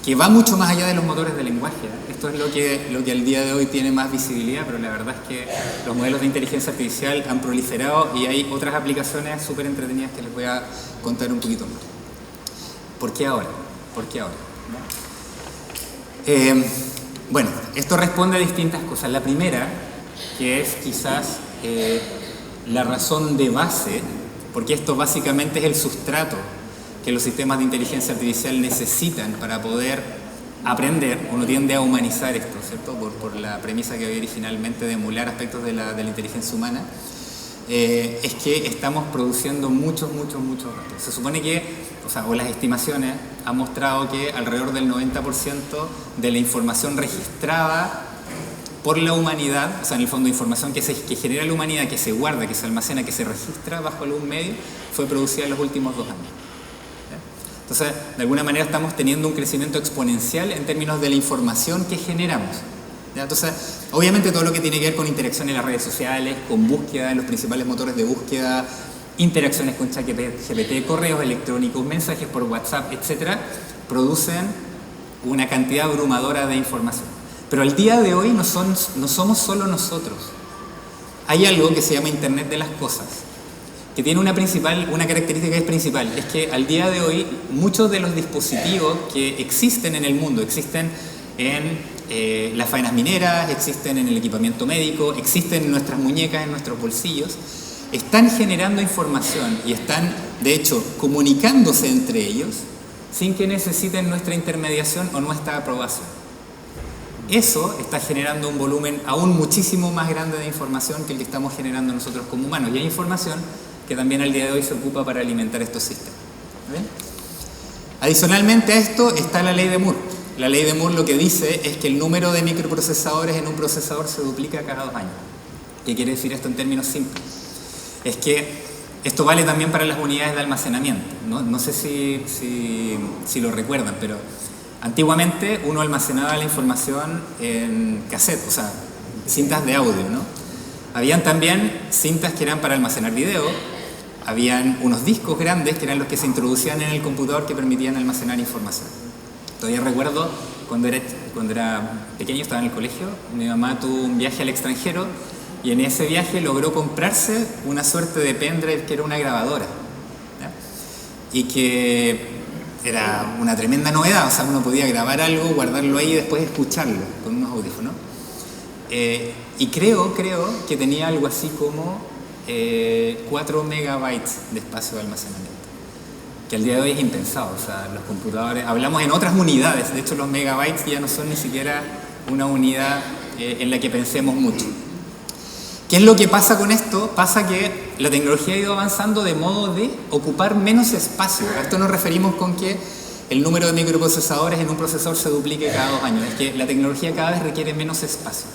que va mucho más allá de los motores de lenguaje. Esto es lo que al día de hoy tiene más visibilidad, pero la verdad es que los modelos de inteligencia artificial han proliferado y hay otras aplicaciones súper entretenidas que les voy a contar un poquito más. ¿Por qué ahora? ¿Por qué ahora? Bueno, esto responde a distintas cosas. La primera, que es quizás la razón de base, porque esto básicamente es el sustrato que los sistemas de inteligencia artificial necesitan para poder aprender. Uno tiende a humanizar esto, ¿cierto? Por la premisa que había originalmente de emular aspectos de la inteligencia humana. Es que estamos produciendo muchos datos. Se supone que, o las estimaciones han mostrado que alrededor del 90% de la información registrada por la humanidad, o sea, en el fondo información que genera la humanidad, que se guarda, que se almacena, que se registra bajo algún medio, fue producida en los últimos 2 años. Entonces, de alguna manera estamos teniendo un crecimiento exponencial en términos de la información que generamos. ¿Ya? Entonces, obviamente todo lo que tiene que ver con interacción en las redes sociales, con búsqueda en los principales motores de búsqueda, interacciones con ChatGPT, correos electrónicos, mensajes por WhatsApp, etcétera, producen una cantidad abrumadora de información. Pero al día de hoy no somos solo nosotros. Hay algo que se llama Internet de las Cosas, que tiene una característica que es principal, es que al día de hoy muchos de los dispositivos que existen en el mundo, existen en las faenas mineras, existen en el equipamiento médico, existen en nuestras muñecas, en nuestros bolsillos, están generando información y están, de hecho, comunicándose entre ellos sin que necesiten nuestra intermediación o nuestra aprobación. Eso está generando un volumen aún muchísimo más grande de información que el que estamos generando nosotros como humanos. Y hay información que también al día de hoy se ocupa para alimentar estos sistemas. ¿Ven? Adicionalmente a esto está la ley de Moore. La ley de Moore lo que dice es que el número de microprocesadores en un procesador se duplica cada 2 años. ¿Qué quiere decir esto en términos simples? Es que esto vale también para las unidades de almacenamiento. No sé si lo recuerdan, pero antiguamente uno almacenaba la información en cassette, o sea, cintas de audio, ¿no? Habían también cintas que eran para almacenar video, habían unos discos grandes que eran los que se introducían en el computador que permitían almacenar información. Todavía recuerdo cuando era pequeño, estaba en el colegio, mi mamá tuvo un viaje al extranjero y en ese viaje logró comprarse una suerte de pendrive que era una grabadora, ¿ya? Y que era una tremenda novedad, o sea, uno podía grabar algo, guardarlo ahí y después escucharlo con unos audífonos. Y creo que tenía algo así como 4 megabytes de espacio de almacenamiento, que al día de hoy es impensado. O sea, los computadores, hablamos en otras unidades, de hecho los megabytes ya no son ni siquiera una unidad en la que pensemos mucho. ¿Qué es lo que pasa con esto? Pasa que la tecnología ha ido avanzando de modo de ocupar menos espacio. A esto nos referimos con que el número de microprocesadores en un procesador se duplique cada 2 años. Es que la tecnología cada vez requiere menos espacio.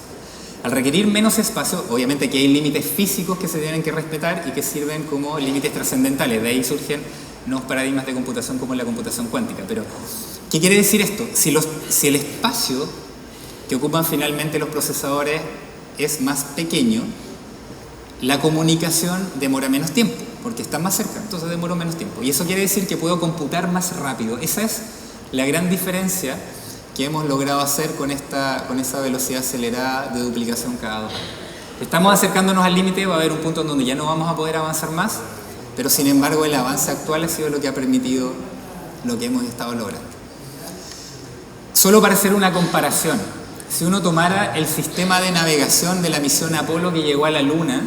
Al requerir menos espacio, obviamente que hay límites físicos que se tienen que respetar y que sirven como límites trascendentales. De ahí surgen nuevos paradigmas de computación como la computación cuántica. Pero, ¿qué quiere decir esto? Si el espacio que ocupan finalmente los procesadores es más pequeño, la comunicación demora menos tiempo, porque está más cerca, entonces demora menos tiempo. Y eso quiere decir que puedo computar más rápido. Esa es la gran diferencia que hemos logrado hacer con esa velocidad acelerada de duplicación cada 2 años. Estamos acercándonos al límite, va a haber un punto en donde ya no vamos a poder avanzar más, pero sin embargo el avance actual ha sido lo que ha permitido lo que hemos estado logrando. Solo para hacer una comparación, si uno tomara el sistema de navegación de la misión Apolo que llegó a la Luna,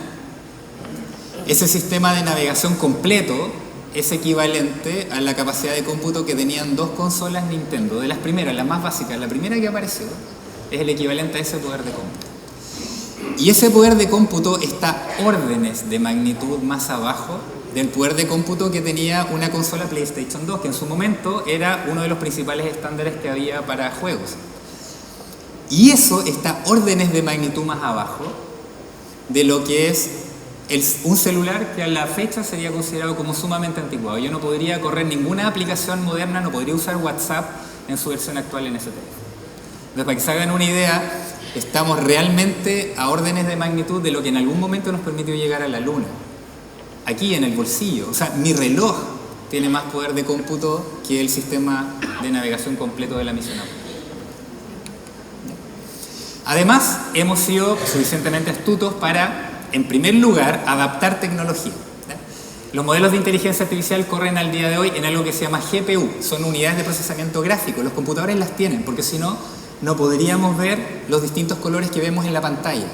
ese sistema de navegación completo es equivalente a la capacidad de cómputo que tenían 2 consolas Nintendo, de las primeras, las más básicas. La primera que apareció es el equivalente a ese poder de cómputo. Y ese poder de cómputo está órdenes de magnitud más abajo del poder de cómputo que tenía una consola PlayStation 2, que en su momento era uno de los principales estándares que había para juegos. Y eso está órdenes de magnitud más abajo de lo que es un celular que a la fecha sería considerado como sumamente anticuado. Yo no podría correr ninguna aplicación moderna, no podría usar WhatsApp en su versión actual en ese teléfono. Entonces, para que se hagan una idea, estamos realmente a órdenes de magnitud de lo que en algún momento nos permitió llegar a la Luna. Aquí en el bolsillo. O sea, mi reloj tiene más poder de cómputo que el sistema de navegación completo de la misión Apolo. Además, hemos sido suficientemente astutos para, en primer lugar, adaptar tecnología. Los modelos de inteligencia artificial corren al día de hoy en algo que se llama GPU, son unidades de procesamiento gráfico. Los computadores las tienen, porque si no, no podríamos ver los distintos colores que vemos en la pantalla.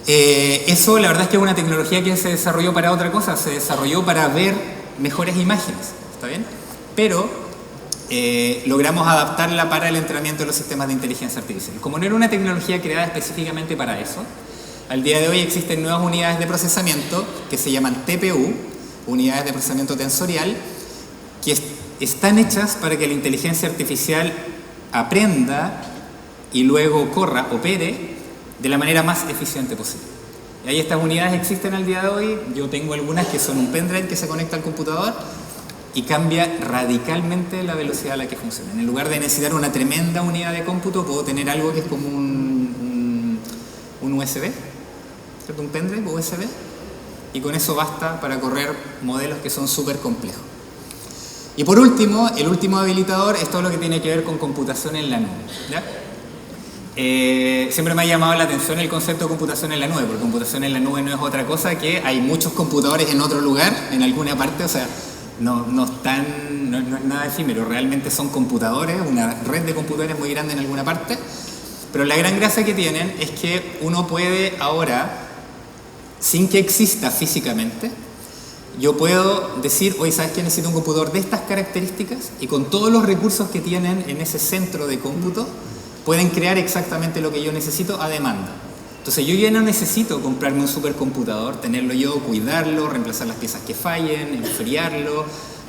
Eso, la verdad es que es una tecnología que se desarrolló para otra cosa, se desarrolló para ver mejores imágenes, ¿está bien? Pero logramos adaptarla para el entrenamiento de los sistemas de inteligencia artificial. Como no era una tecnología creada específicamente para eso, al día de hoy existen nuevas unidades de procesamiento que se llaman TPU, unidades de procesamiento tensorial, que están hechas para que la inteligencia artificial aprenda y luego corra, opere, de la manera más eficiente posible. Y ahí estas unidades existen al día de hoy. Yo tengo algunas que son un pendrive que se conecta al computador y cambia radicalmente la velocidad a la que funcionan. En lugar de necesitar una tremenda unidad de cómputo, puedo tener algo que es como un USB, ¿cierto? Un pendrive USB, y con eso basta para correr modelos que son súper complejos. Y por último, el último habilitador es todo lo que tiene que ver con computación en la nube, ¿ya? Siempre me ha llamado la atención el concepto de computación en la nube, porque computación en la nube no es otra cosa que hay muchos computadores en otro lugar, en alguna parte, o sea, no es nada efímero, realmente son computadores, una red de computadores muy grande en alguna parte, pero la gran gracia que tienen es que uno puede ahora, sin que exista físicamente, yo puedo decir, oye, ¿sabes qué? Necesito un computador de estas características, y con todos los recursos que tienen en ese centro de cómputo, pueden crear exactamente lo que yo necesito a demanda. Entonces yo ya no necesito comprarme un supercomputador, tenerlo yo, cuidarlo, reemplazar las piezas que fallen, enfriarlo,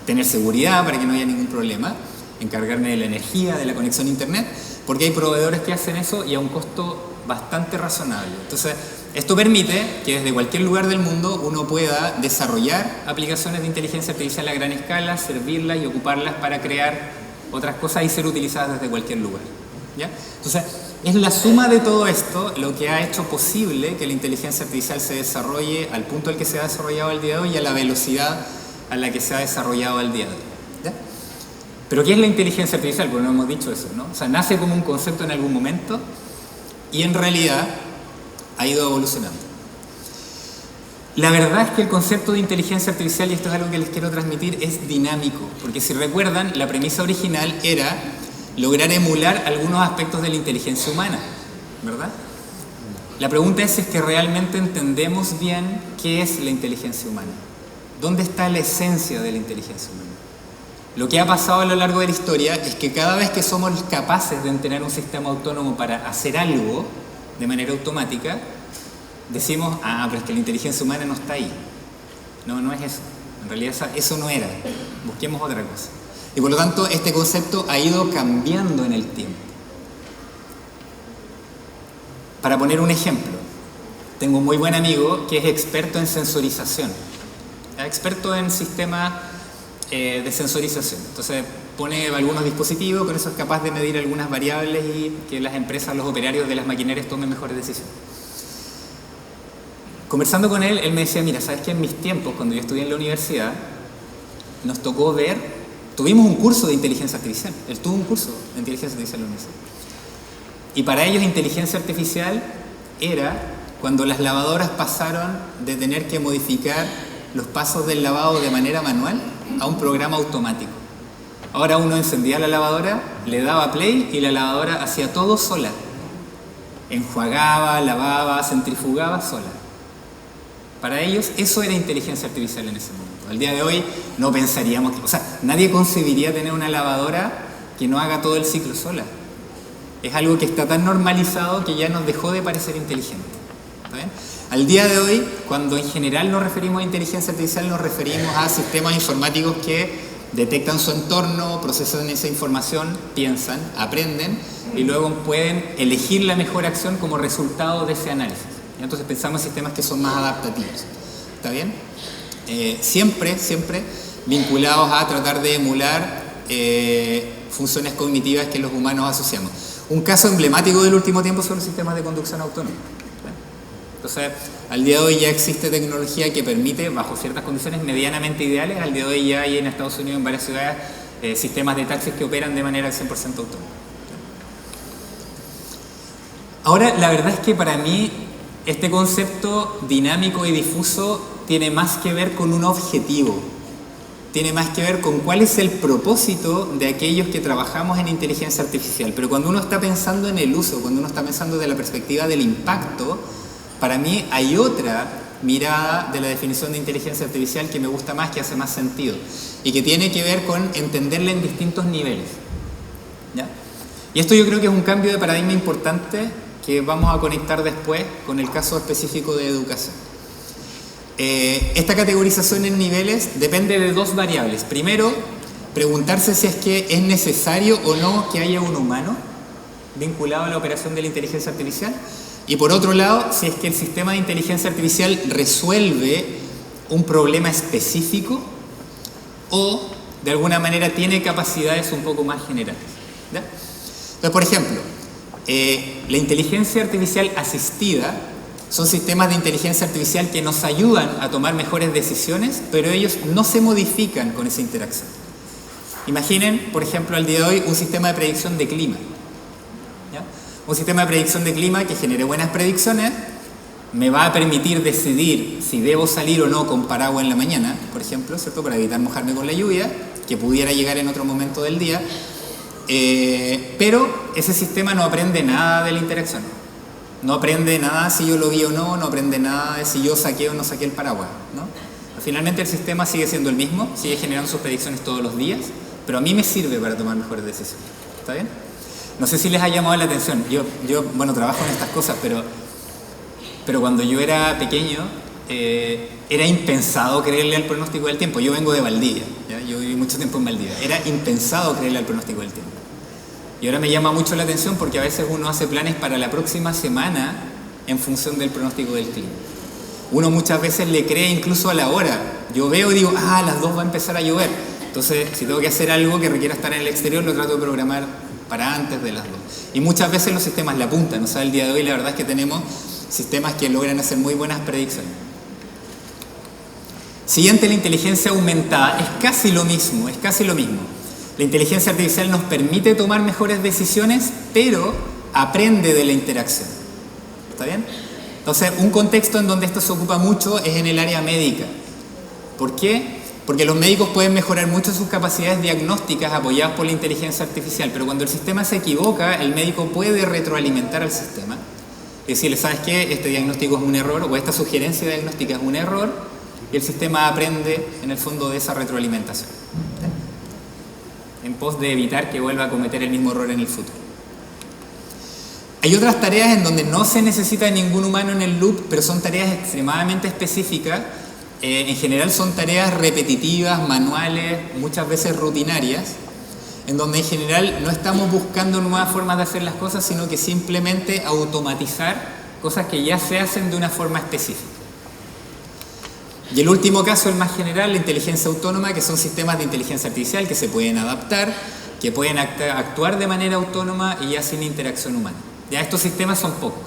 tener seguridad para que no haya ningún problema, encargarme de la energía, de la conexión a internet, porque hay proveedores que hacen eso y a un costo bastante razonable. Entonces esto permite que desde cualquier lugar del mundo uno pueda desarrollar aplicaciones de inteligencia artificial a gran escala, servirlas y ocuparlas para crear otras cosas y ser utilizadas desde cualquier lugar, ¿ya? Entonces, es la suma de todo esto lo que ha hecho posible que la inteligencia artificial se desarrolle al punto al que se ha desarrollado al día de hoy y a la velocidad a la que se ha desarrollado al día de hoy, ¿ya? Pero ¿qué es la inteligencia artificial? Porque no hemos dicho eso, ¿no? O sea, nace como un concepto en algún momento y en realidad ha ido evolucionando. La verdad es que el concepto de inteligencia artificial, y esto es algo que les quiero transmitir, es dinámico, porque si recuerdan, la premisa original era lograr emular algunos aspectos de la inteligencia humana, ¿verdad? La pregunta es si es que realmente entendemos bien qué es la inteligencia humana. ¿Dónde está la esencia de la inteligencia humana? Lo que ha pasado a lo largo de la historia es que cada vez que somos capaces de entrenar un sistema autónomo para hacer algo de manera automática, decimos, pero es que la inteligencia humana no está ahí. No, no es eso. En realidad eso no era. Busquemos otra cosa. Y por lo tanto, este concepto ha ido cambiando en el tiempo. Para poner un ejemplo, tengo un muy buen amigo que es experto en sensorización, experto en sistemas de sensorización. Entonces pone algunos dispositivos, con eso es capaz de medir algunas variables y que las empresas, los operarios de las maquinarias tomen mejores decisiones. Conversando con él, él me decía, mira, ¿sabes qué? En mis tiempos, cuando yo estudié en la universidad, nos tocó tuvimos un curso de inteligencia artificial. Él tuvo un curso de inteligencia artificial en la universidad. Y para ellos inteligencia artificial era cuando las lavadoras pasaron de tener que modificar los pasos del lavado de manera manual a un programa automático. Ahora uno encendía la lavadora, le daba play y la lavadora hacía todo sola. Enjuagaba, lavaba, centrifugaba sola. Para ellos eso era inteligencia artificial en ese momento. Al día de hoy no pensaríamos, o sea, nadie concebiría tener una lavadora que no haga todo el ciclo sola. Es algo que está tan normalizado que ya nos dejó de parecer inteligente. ¿Está bien? Al día de hoy, cuando en general nos referimos a inteligencia artificial, nos referimos a sistemas informáticos que detectan su entorno, procesan esa información, piensan, aprenden y luego pueden elegir la mejor acción como resultado de ese análisis. ¿Ya? Entonces pensamos en sistemas que son más adaptativos. ¿Está bien? Siempre vinculados a tratar de emular funciones cognitivas que los humanos asociamos. Un caso emblemático del último tiempo son los sistemas de conducción autónoma. Entonces, al día de hoy ya existe tecnología que permite, bajo ciertas condiciones medianamente ideales, al día de hoy ya hay en Estados Unidos, en varias ciudades, sistemas de taxis que operan de manera 100% autónoma. Ahora, la verdad es que para mí, este concepto dinámico y difuso tiene más que ver con un objetivo. Tiene más que ver con cuál es el propósito de aquellos que trabajamos en inteligencia artificial. Pero cuando uno está pensando en el uso, cuando uno está pensando desde la perspectiva del impacto, para mí hay otra mirada de la definición de inteligencia artificial que me gusta más, que hace más sentido y que tiene que ver con entenderla en distintos niveles. ¿Ya? Y esto yo creo que es un cambio de paradigma importante que vamos a conectar después con el caso específico de educación. Esta categorización en niveles depende de dos variables. Primero, preguntarse si es que es necesario o no que haya un humano vinculado a la operación de la inteligencia artificial. Y por otro lado, si es que el sistema de inteligencia artificial resuelve un problema específico o de alguna manera tiene capacidades un poco más generales. ¿Ya? Entonces, por ejemplo, la inteligencia artificial asistida son sistemas de inteligencia artificial que nos ayudan a tomar mejores decisiones, pero ellos no se modifican con esa interacción. Imaginen, por ejemplo, al día de hoy un sistema de predicción de clima. ¿Ya? Un sistema de predicción de clima que genere buenas predicciones me va a permitir decidir si debo salir o no con paraguas en la mañana, por ejemplo, ¿cierto? Para evitar mojarme con la lluvia, que pudiera llegar en otro momento del día. Pero ese sistema no aprende nada de la interacción. No aprende nada si yo lo vi o no, no aprende nada de si yo saqué o no saqué el paraguas, ¿no? Finalmente el sistema sigue siendo el mismo, sigue generando sus predicciones todos los días, pero a mí me sirve para tomar mejores decisiones. ¿Está bien? No sé si les ha llamado la atención. Yo bueno, trabajo en estas cosas, pero cuando yo era pequeño era impensado creerle al pronóstico del tiempo. Yo vengo de Valdivia, ¿ya? Yo viví mucho tiempo en Valdivia. Era impensado creerle al pronóstico del tiempo. Y ahora me llama mucho la atención porque a veces uno hace planes para la próxima semana en función del pronóstico del clima. Uno muchas veces le cree incluso a la hora. Yo veo y digo, a las 2 va a empezar a llover. Entonces, si tengo que hacer algo que requiera estar en el exterior, lo trato de programar para antes de las 2. Y muchas veces los sistemas le apuntan. O sea, el día de hoy la verdad es que tenemos sistemas que logran hacer muy buenas predicciones. Siguiente, la inteligencia aumentada. Es casi lo mismo. La inteligencia artificial nos permite tomar mejores decisiones, pero aprende de la interacción. ¿Está bien? Entonces, un contexto en donde esto se ocupa mucho es en el área médica. ¿Por qué? Porque los médicos pueden mejorar mucho sus capacidades diagnósticas apoyadas por la inteligencia artificial, pero cuando el sistema se equivoca, el médico puede retroalimentar al sistema. Es decirle, ¿sabes qué? Este diagnóstico es un error, o esta sugerencia diagnóstica es un error, y el sistema aprende en el fondo de esa retroalimentación, en pos de evitar que vuelva a cometer el mismo error en el futuro. Hay otras tareas en donde no se necesita ningún humano en el loop, pero son tareas extremadamente específicas. En general son tareas repetitivas, manuales, muchas veces rutinarias, en donde en general no estamos buscando nuevas formas de hacer las cosas, sino que simplemente automatizar cosas que ya se hacen de una forma específica. Y el último caso, el más general, la inteligencia autónoma, que son sistemas de inteligencia artificial que se pueden adaptar, que pueden actuar de manera autónoma y ya sin interacción humana. Ya estos sistemas son pocos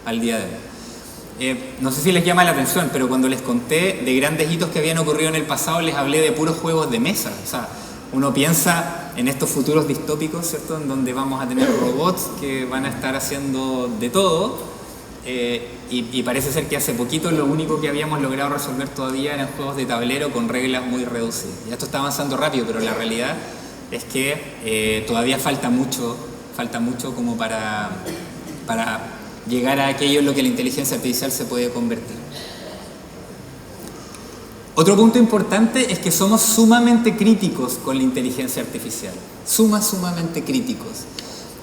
al día de hoy. No sé si les llama la atención, pero cuando les conté de grandes hitos que habían ocurrido en el pasado, les hablé de puros juegos de mesa. O sea, uno piensa en estos futuros distópicos, ¿cierto? En donde vamos a tener robots que van a estar haciendo de todo. Y parece ser que hace poquito lo único que habíamos logrado resolver todavía eran juegos de tablero con reglas muy reducidas. Ya esto está avanzando rápido, pero la realidad es que todavía falta mucho como para llegar a aquello en lo que la inteligencia artificial se puede convertir. Otro punto importante es que somos sumamente críticos con la inteligencia artificial, sumamente críticos.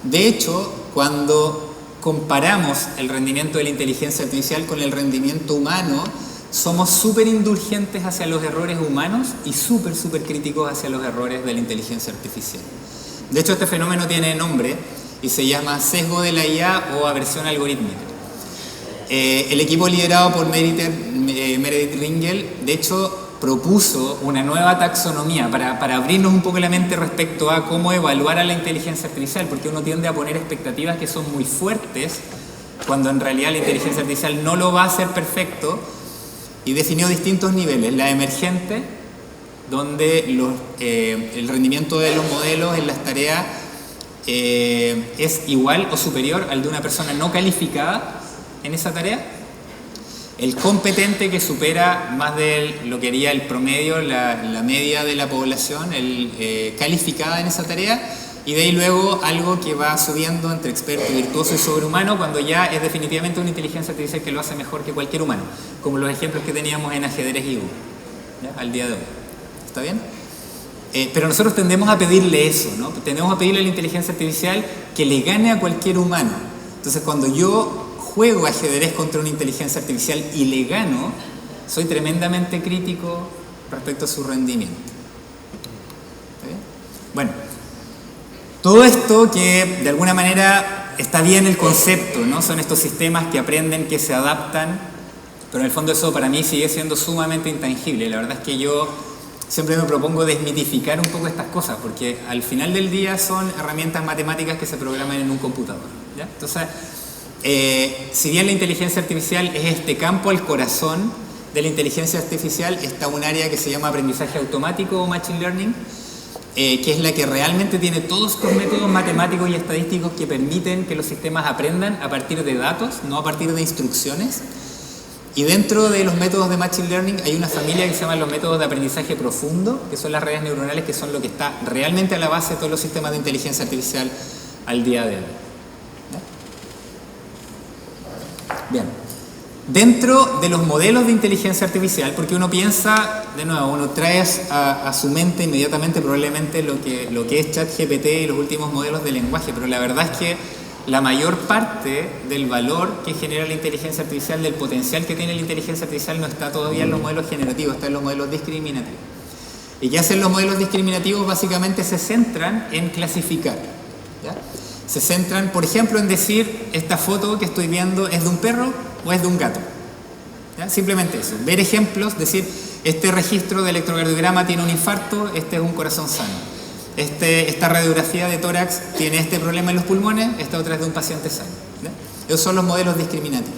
De hecho, cuando comparamos el rendimiento de la inteligencia artificial con el rendimiento humano, somos súper indulgentes hacia los errores humanos y súper críticos hacia los errores de la inteligencia artificial. De hecho, este fenómeno tiene nombre y se llama sesgo de la IA o aversión algorítmica. El equipo liderado por Meredith Ringel, de hecho, propuso una nueva taxonomía para abrirnos un poco la mente respecto a cómo evaluar a la inteligencia artificial, porque uno tiende a poner expectativas que son muy fuertes, cuando en realidad la inteligencia artificial no lo va a hacer perfecto, y definió distintos niveles. La emergente, donde el rendimiento de los modelos en las tareas es igual o superior al de una persona no calificada en esa tarea. El competente, que supera más de lo que haría el promedio, la media de la población calificada en esa tarea. Y de ahí luego algo que va subiendo entre experto, virtuoso y sobrehumano, cuando ya es definitivamente una inteligencia artificial que lo hace mejor que cualquier humano, como los ejemplos que teníamos en ajedrez y Go, ¿ya? Al día de hoy. ¿Está bien? Pero nosotros tendemos a pedirle eso, ¿no? Tendemos a pedirle a la inteligencia artificial que le gane a cualquier humano. Entonces, cuando yo juego ajedrez contra una inteligencia artificial y le gano, soy tremendamente crítico respecto a su rendimiento. ¿Está bien? Bueno, todo esto que de alguna manera está bien el concepto, ¿no? Son estos sistemas que aprenden, que se adaptan, pero en el fondo eso para mí sigue siendo sumamente intangible. La verdad es que yo siempre me propongo desmitificar un poco estas cosas, porque al final del día son herramientas matemáticas que se programan en un computador, ¿ya? Entonces, si bien la inteligencia artificial es este campo al corazón de la inteligencia artificial, está un área que se llama aprendizaje automático o machine learning, que es la que realmente tiene todos estos métodos matemáticos y estadísticos que permiten que los sistemas aprendan a partir de datos, no a partir de instrucciones. Y dentro de los métodos de machine learning hay una familia que se llama los métodos de aprendizaje profundo, que son las redes neuronales, que son lo que está realmente a la base de todos los sistemas de inteligencia artificial al día de hoy. Bien, dentro de los modelos de inteligencia artificial, porque uno piensa, de nuevo, uno trae a su mente inmediatamente probablemente lo que es ChatGPT y los últimos modelos de lenguaje, pero la verdad es que la mayor parte del valor que genera la inteligencia artificial, del potencial que tiene la inteligencia artificial, no está todavía en los modelos generativos, está en los modelos discriminativos. ¿Y qué hacen los modelos discriminativos? Básicamente se centran en clasificar, ¿ya? Se centran, por ejemplo, en decir, esta foto que estoy viendo es de un perro o es de un gato, ¿ya? Simplemente eso, ver ejemplos, decir, este registro de electrocardiograma tiene un infarto, este es un corazón sano. Esta radiografía de tórax tiene este problema en los pulmones, esta otra es de un paciente sano, ¿ya? Esos son los modelos discriminativos.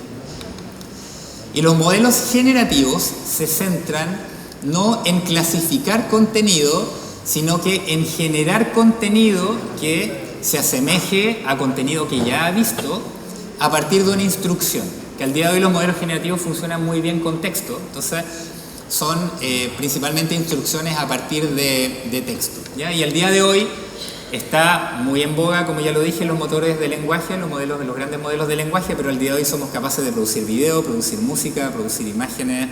Y los modelos generativos se centran no en clasificar contenido, sino que en generar contenido que se asemeje a contenido que ya ha visto a partir de una instrucción, que al día de hoy los modelos generativos funcionan muy bien con texto, entonces son principalmente instrucciones a partir de texto, ¿ya? Y al día de hoy está muy en boga, como ya lo dije, los motores de lenguaje, los grandes modelos de lenguaje, pero al día de hoy somos capaces de producir video, producir música, producir imágenes,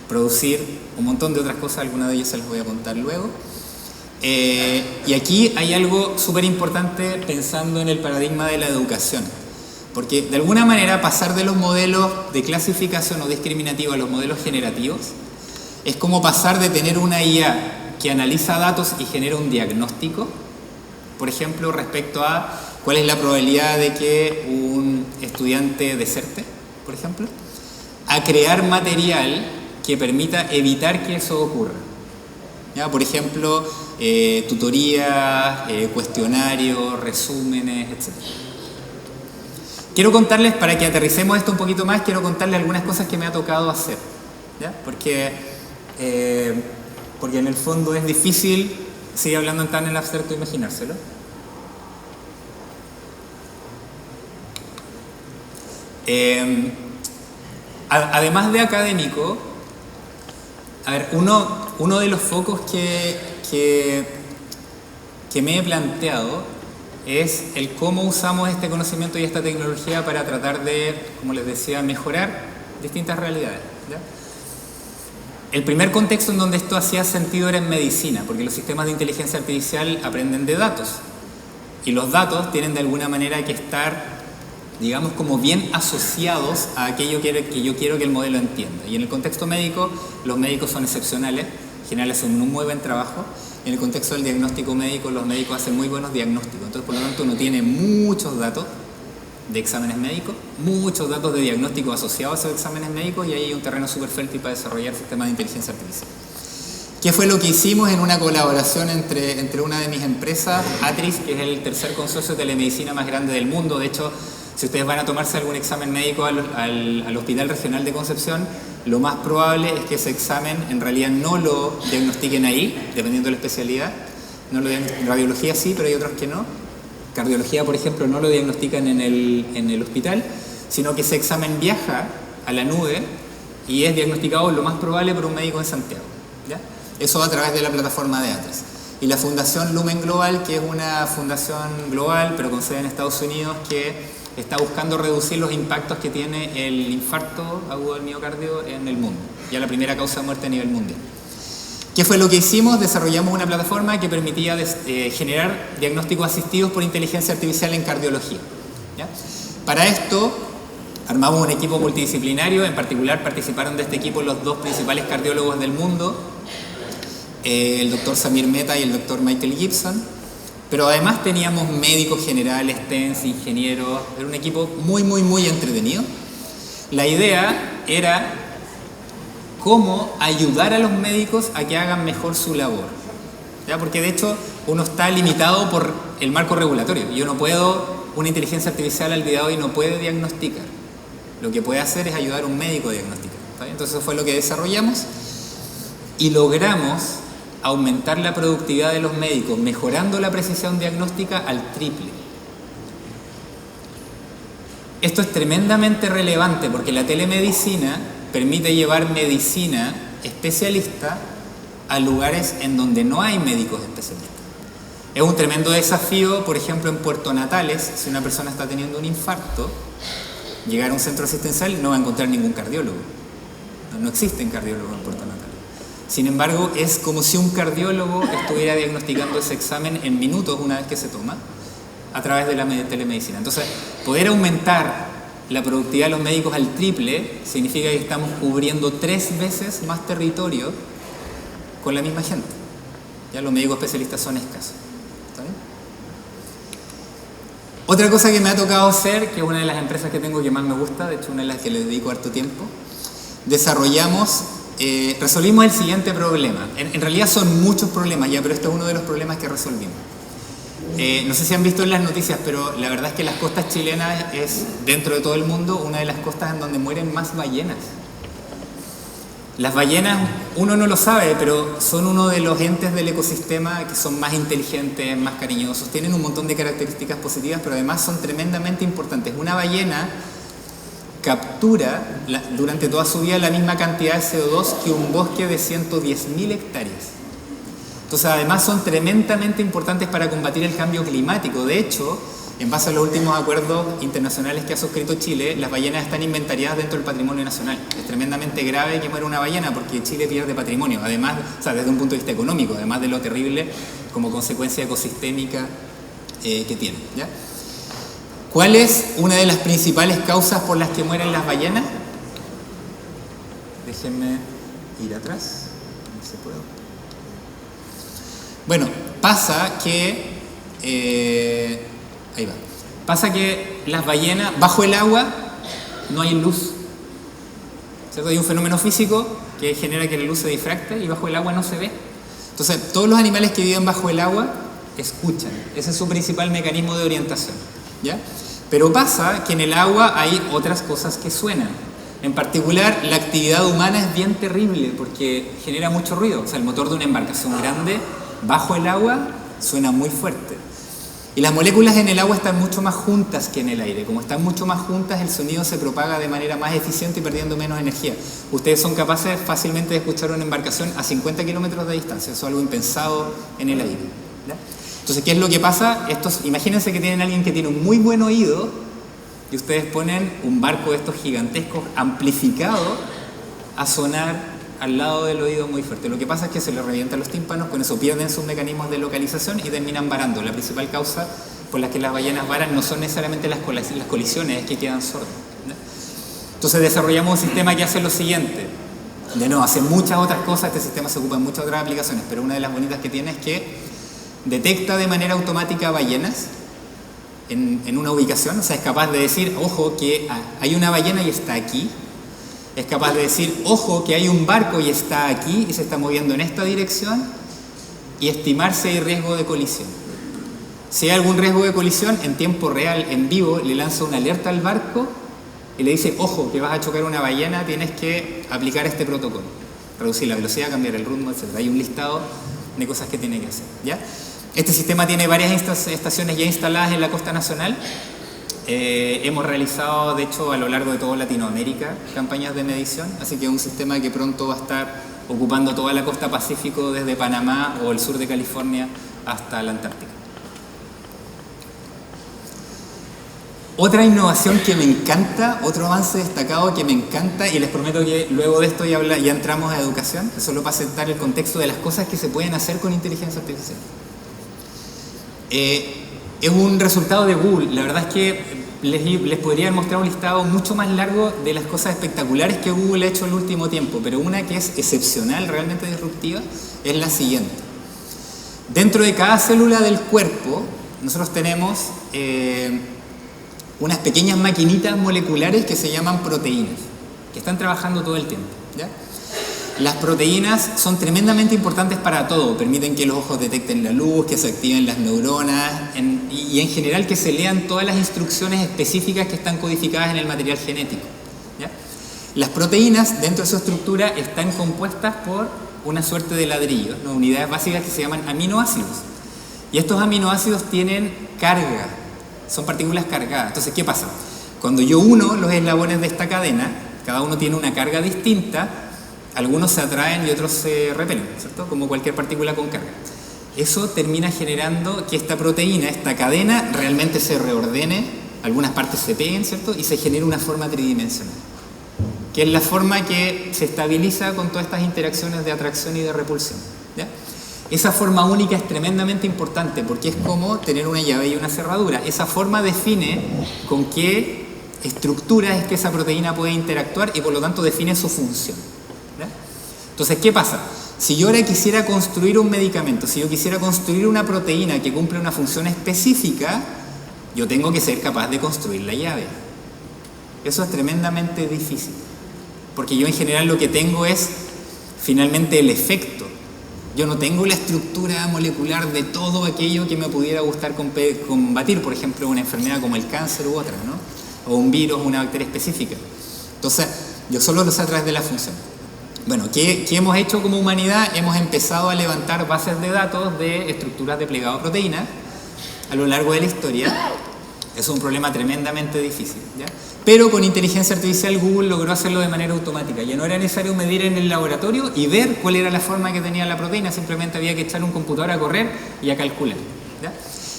producir un montón de otras cosas, algunas de ellas se las voy a contar luego. Y aquí hay algo súper importante pensando en el paradigma de la educación, porque de alguna manera pasar de los modelos de clasificación o discriminativo a los modelos generativos es como pasar de tener una IA que analiza datos y genera un diagnóstico, por ejemplo, respecto a cuál es la probabilidad de que un estudiante deserte, por ejemplo, a crear material que permita evitar que eso ocurra. ¿Ya? Por ejemplo, tutorías, cuestionarios, resúmenes, etc. Quiero contarles, para que aterricemos esto un poquito más, quiero contarles algunas cosas que me ha tocado hacer, ¿ya? Porque en el fondo es difícil seguir hablando tan en abstracto, imaginárselo. Además de académico, a ver, uno de los focos que que me he planteado es el cómo usamos este conocimiento y esta tecnología para tratar de, como les decía, mejorar distintas realidades, ¿ya? El primer contexto en donde esto hacía sentido era en medicina, porque los sistemas de inteligencia artificial aprenden de datos. Y los datos tienen de alguna manera que estar, digamos, como bien asociados a aquello que yo quiero que el modelo entienda. Y en el contexto médico, los médicos son excepcionales, en general hacen un muy buen trabajo. En el contexto del diagnóstico médico, los médicos hacen muy buenos diagnósticos. Entonces, por lo tanto, uno tiene muchos datos de exámenes médicos, muchos datos de diagnóstico asociados a esos exámenes médicos, y ahí hay un terreno súper fértil para desarrollar sistemas de inteligencia artificial. ¿Qué fue lo que hicimos en una colaboración entre una de mis empresas, Atris, que es el tercer consorcio de telemedicina más grande del mundo? De hecho, si ustedes van a tomarse algún examen médico al Hospital Regional de Concepción, lo más probable es que ese examen en realidad no lo diagnostiquen ahí, dependiendo de la especialidad. En radiología sí, pero hay otros que no. Cardiología, por ejemplo, no lo diagnostican en el hospital, sino que ese examen viaja a la nube y es diagnosticado lo más probable por un médico en Santiago, ¿ya? Eso a través de la plataforma de Atris. Y la Fundación Lumen Global, que es una fundación global, pero con sede en Estados Unidos, que está buscando reducir los impactos que tiene el infarto agudo del miocardio en el mundo, ya la primera causa de muerte a nivel mundial. ¿Qué fue lo que hicimos? Desarrollamos una plataforma que permitía generar diagnósticos asistidos por inteligencia artificial en cardiología, ¿ya? Para esto armamos un equipo multidisciplinario, en particular participaron de este equipo los dos principales cardiólogos del mundo, el doctor Samir Mehta y el doctor Michael Gibson, pero además teníamos médicos generales, TENS, ingenieros, era un equipo muy, muy, muy entretenido. La idea era cómo ayudar a los médicos a que hagan mejor su labor, ¿ya? Porque de hecho uno está limitado por el marco regulatorio. Una inteligencia artificial al día de hoy no puede diagnosticar. Lo que puede hacer es ayudar a un médico a diagnosticar, ¿está bien? Entonces eso fue lo que desarrollamos y logramos aumentar la productividad de los médicos, mejorando la precisión diagnóstica al triple. Esto es tremendamente relevante porque la telemedicina permite llevar medicina especialista a lugares en donde no hay médicos especialistas. Es un tremendo desafío, por ejemplo, en Puerto Natales, si una persona está teniendo un infarto, llegar a un centro asistencial no va a encontrar ningún cardiólogo. No existen cardiólogos en Puerto Natales. Sin embargo, es como si un cardiólogo estuviera diagnosticando ese examen en minutos una vez que se toma a través de la telemedicina. Entonces, poder aumentar la productividad de los médicos al triple significa que estamos cubriendo 3 veces más territorio con la misma gente. Ya los médicos especialistas son escasos. ¿Está bien? Otra cosa que me ha tocado hacer, que es una de las empresas que tengo que más me gusta, de hecho una de las que le dedico harto tiempo, resolvimos el siguiente problema. En realidad son muchos problemas ya, pero este es uno de los problemas que resolvimos. No sé si han visto en las noticias, pero la verdad es que las costas chilenas es, dentro de todo el mundo, una de las costas en donde mueren más ballenas. Las ballenas, uno no lo sabe, pero son uno de los entes del ecosistema que son más inteligentes, más cariñosos, tienen un montón de características positivas, pero además son tremendamente importantes. Una ballena captura durante toda su vida la misma cantidad de CO2 que un bosque de 110.000 hectáreas. Entonces, además son tremendamente importantes para combatir el cambio climático. De hecho, en base a los últimos acuerdos internacionales que ha suscrito Chile, las ballenas están inventariadas dentro del patrimonio nacional. Es tremendamente grave que muera una ballena porque Chile pierde patrimonio, además, o sea, desde un punto de vista económico, además de lo terrible como consecuencia ecosistémica que tiene, ¿ya? ¿Cuál es una de las principales causas por las que mueren las ballenas? Déjenme ir atrás. No se puede. Bueno, pasa que ahí va. Pasa que las ballenas, bajo el agua, no hay luz. ¿Cierto? Hay un fenómeno físico que genera que la luz se difracte y bajo el agua no se ve. Entonces, todos los animales que viven bajo el agua escuchan. Ese es su principal mecanismo de orientación, ¿ya? Pero pasa que en el agua hay otras cosas que suenan. En particular, la actividad humana es bien terrible porque genera mucho ruido. O sea, el motor de una embarcación grande bajo el agua suena muy fuerte. Y las moléculas en el agua están mucho más juntas que en el aire. Como están mucho más juntas, el sonido se propaga de manera más eficiente y perdiendo menos energía. Ustedes son capaces fácilmente de escuchar una embarcación a 50 kilómetros de distancia. Eso es algo impensado en el aire, ¿ya? Entonces, ¿qué es lo que pasa? Imagínense que tienen a alguien que tiene un muy buen oído y ustedes ponen un barco de estos gigantescos amplificado a sonar al lado del oído muy fuerte. Lo que pasa es que se les revientan los tímpanos, con eso pierden sus mecanismos de localización y terminan varando. La principal causa por la que las ballenas varan no son necesariamente las colisiones, es que quedan sordas, ¿no? Entonces desarrollamos un sistema que hace lo siguiente. De nuevo, hace muchas otras cosas, este sistema se ocupa en muchas otras aplicaciones, pero una de las bonitas que tiene es que detecta de manera automática ballenas en una ubicación, o sea, es capaz de decir, ojo, que hay una ballena y está aquí. Es capaz de decir, ojo, que hay un barco y está aquí y se está moviendo en esta dirección, y estimar si hay riesgo de colisión. Si hay algún riesgo de colisión, en tiempo real, en vivo, le lanza una alerta al barco y le dice, ojo, que vas a chocar una ballena, tienes que aplicar este protocolo. Reducir la velocidad, cambiar el ritmo, etc. Hay un listado de cosas que tiene que hacer, ¿ya? Este sistema tiene varias estaciones ya instaladas en la costa nacional. Hemos realizado, de hecho, a lo largo de toda Latinoamérica, campañas de medición, así que es un sistema que pronto va a estar ocupando toda la costa Pacífico, desde Panamá o el sur de California hasta la Antártica. Otra innovación que me encanta, otro avance destacado que me encanta, y les prometo que luego de esto ya entramos a educación, solo para sentar el contexto de las cosas que se pueden hacer con inteligencia artificial. Es un resultado de Google. La verdad es que les podría mostrar un listado mucho más largo de las cosas espectaculares que Google ha hecho en el último tiempo, pero una que es excepcional, realmente disruptiva, es la siguiente. Dentro de cada célula del cuerpo, nosotros tenemos unas pequeñas maquinitas moleculares que se llaman proteínas, que están trabajando todo el tiempo, ¿ya? Las proteínas son tremendamente importantes para todo. Permiten que los ojos detecten la luz, que se activen las neuronas y en general que se lean todas las instrucciones específicas que están codificadas en el material genético, ¿ya? Las proteínas, dentro de su estructura, están compuestas por una suerte de ladrillos, ¿no? Unidades básicas que se llaman aminoácidos. Y estos aminoácidos tienen carga, son partículas cargadas. Entonces, ¿qué pasa? Cuando yo uno los eslabones de esta cadena, cada uno tiene una carga distinta. Algunos se atraen y otros se repelen, ¿cierto? Como cualquier partícula con carga. Eso termina generando que esta proteína, esta cadena, realmente se reordene, algunas partes se peguen, ¿cierto? Y se genera una forma tridimensional, que es la forma que se estabiliza con todas estas interacciones de atracción y de repulsión, ¿ya? Esa forma única es tremendamente importante porque es como tener una llave y una cerradura. Esa forma define con qué estructura es que esa proteína puede interactuar y por lo tanto define su función. Entonces, ¿qué pasa? Si yo ahora quisiera construir un medicamento, si yo quisiera construir una proteína que cumple una función específica, yo tengo que ser capaz de construir la llave. Eso es tremendamente difícil, porque yo en general lo que tengo es finalmente el efecto. Yo no tengo la estructura molecular de todo aquello que me pudiera gustar combatir, por ejemplo, una enfermedad como el cáncer u otra, ¿no? O un virus, una bacteria específica. Entonces, yo solo lo sé a través de la función. Bueno, ¿qué hemos hecho como humanidad? Hemos empezado a levantar bases de datos de estructuras de plegado de proteínas a lo largo de la historia. Es un problema tremendamente difícil, ¿ya? Pero con inteligencia artificial Google logró hacerlo de manera automática. Ya no era necesario medir en el laboratorio y ver cuál era la forma que tenía la proteína, simplemente había que echar un computador a correr y a calcular, ¿ya?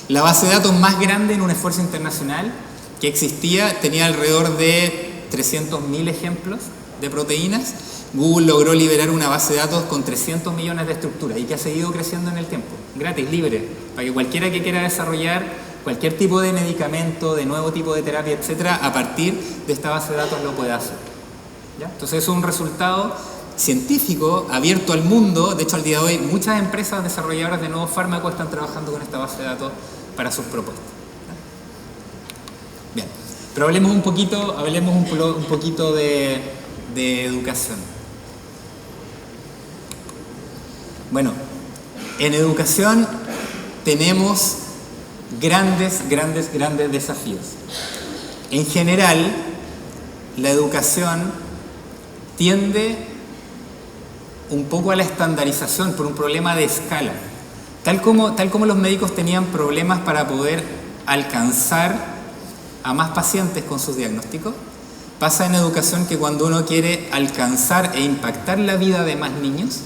La base de datos más grande en un esfuerzo internacional que existía tenía alrededor de 300.000 ejemplos de proteínas. Google logró liberar una base de datos con 300 millones de estructuras y que ha seguido creciendo en el tiempo, gratis, libre, para que cualquiera que quiera desarrollar cualquier tipo de medicamento, de nuevo tipo de terapia, etcétera, a partir de esta base de datos lo puede hacer, ¿ya? Entonces es un resultado científico abierto al mundo. De hecho, al día de hoy muchas empresas desarrolladoras de nuevos fármacos están trabajando con esta base de datos para sus propuestas, ¿ya? Bien, pero hablemos un poquito de educación. Bueno, en educación tenemos grandes desafíos. En general, la educación tiende un poco a la estandarización por un problema de escala. Tal como los médicos tenían problemas para poder alcanzar a más pacientes con sus diagnósticos, pasa en educación que cuando uno quiere alcanzar e impactar la vida de más niños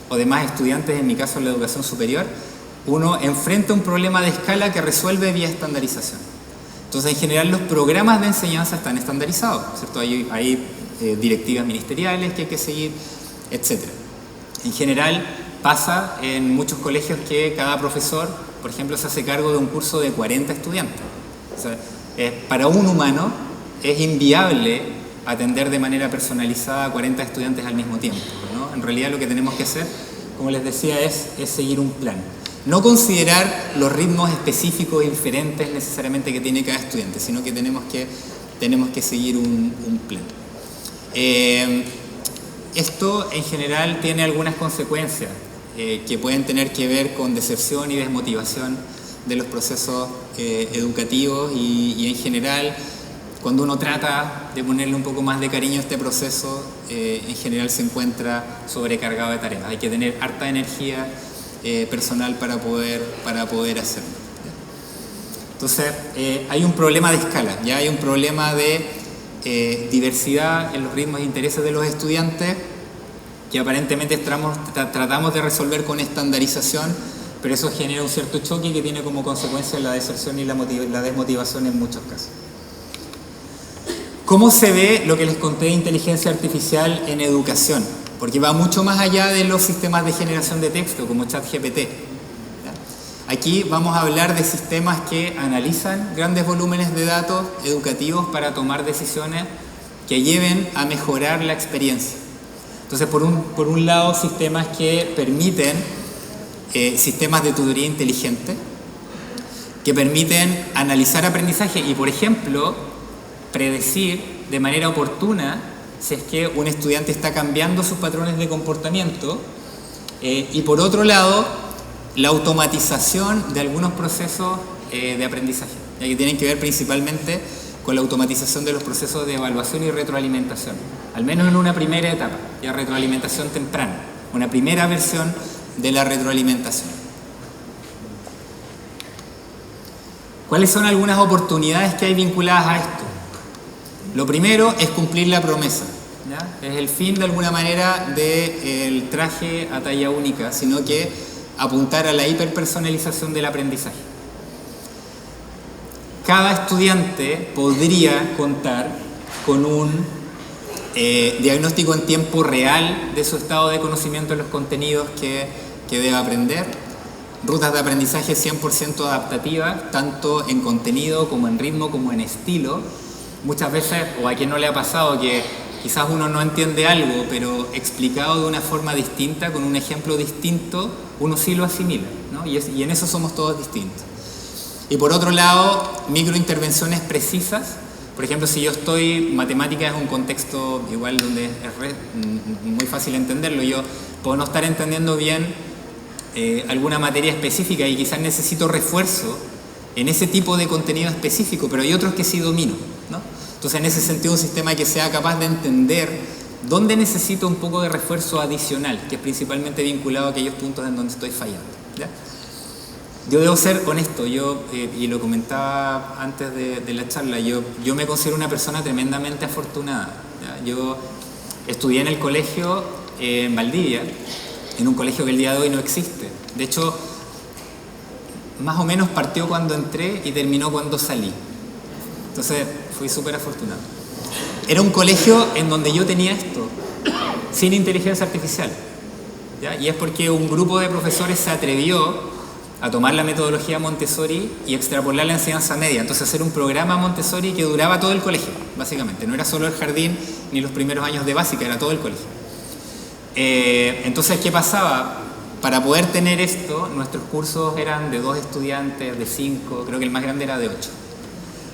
o de más estudiantes, en mi caso en la educación superior, uno enfrenta un problema de escala que resuelve vía estandarización. Entonces, en general, los programas de enseñanza están estandarizados, ¿cierto? Hay directivas ministeriales que hay que seguir, etc. En general, pasa en muchos colegios que cada profesor, por ejemplo, se hace cargo de un curso de 40 estudiantes. O sea, para un humano es inviable atender de manera personalizada a 40 estudiantes al mismo tiempo, ¿no? En realidad lo que tenemos que hacer, como les decía, es seguir un plan. No considerar los ritmos específicos y diferentes necesariamente que tiene cada estudiante, sino que tenemos que seguir un plan. Esto en general tiene algunas consecuencias que pueden tener que ver con deserción y desmotivación de los procesos educativos y en general, cuando uno trata de ponerle un poco más de cariño a este proceso, en general se encuentra sobrecargado de tareas. Hay que tener harta energía personal para poder hacerlo. Entonces, hay un problema de escala, ya hay un problema de diversidad en los ritmos e intereses de los estudiantes que aparentemente tratamos de resolver con estandarización, pero eso genera un cierto choque que tiene como consecuencia la deserción y la desmotivación en muchos casos. ¿Cómo se ve lo que les conté de inteligencia artificial en educación? Porque va mucho más allá de los sistemas de generación de texto como ChatGPT. Aquí vamos a hablar de sistemas que analizan grandes volúmenes de datos educativos para tomar decisiones que lleven a mejorar la experiencia. Entonces, por un lado, sistemas que permiten sistemas de tutoría inteligente, que permiten analizar aprendizaje y, por ejemplo, predecir de manera oportuna si es que un estudiante está cambiando sus patrones de comportamiento y por otro lado la automatización de algunos procesos de aprendizaje, que tienen que ver principalmente con la automatización de los procesos de evaluación y retroalimentación, al menos en una primera etapa, ya retroalimentación temprana, una primera versión de la retroalimentación. ¿Cuáles son algunas oportunidades que hay vinculadas a esto? Lo primero es cumplir la promesa, ¿ya? Es el fin de alguna manera del traje a talla única, sino que apuntar a la hiperpersonalización del aprendizaje. Cada estudiante podría contar con un diagnóstico en tiempo real de su estado de conocimiento de los contenidos que debe aprender, rutas de aprendizaje 100% adaptativas, tanto en contenido como en ritmo como en estilo. Muchas veces, o a quien no le ha pasado, que quizás uno no entiende algo, pero explicado de una forma distinta, con un ejemplo distinto, uno sí lo asimila, ¿no? Y en eso somos todos distintos. Y por otro lado, microintervenciones precisas. Por ejemplo, si yo estoy, matemáticas es un contexto igual donde es muy fácil entenderlo. Yo puedo no estar entendiendo bien alguna materia específica y quizás necesito refuerzo en ese tipo de contenido específico, pero hay otros que sí domino, ¿no? Entonces, en ese sentido, un sistema que sea capaz de entender dónde necesito un poco de refuerzo adicional, que es principalmente vinculado a aquellos puntos en donde estoy fallando, ¿ya? Yo debo ser honesto, y lo comentaba antes de la charla, yo me considero una persona tremendamente afortunada, ¿ya? Yo estudié en el colegio en Valdivia, en un colegio que el día de hoy no existe. De hecho, más o menos partió cuando entré y terminó cuando salí. Entonces, fui súper afortunado. Era un colegio en donde yo tenía esto, sin inteligencia artificial, ¿ya? Y es porque un grupo de profesores se atrevió a tomar la metodología Montessori y extrapolar la enseñanza media. Entonces, hacer un programa Montessori que duraba todo el colegio, básicamente. No era solo el jardín ni los primeros años de básica, era todo el colegio. Entonces, ¿qué pasaba? Para poder tener esto, nuestros cursos eran de 2 estudiantes, de 5, creo que el más grande era de 8.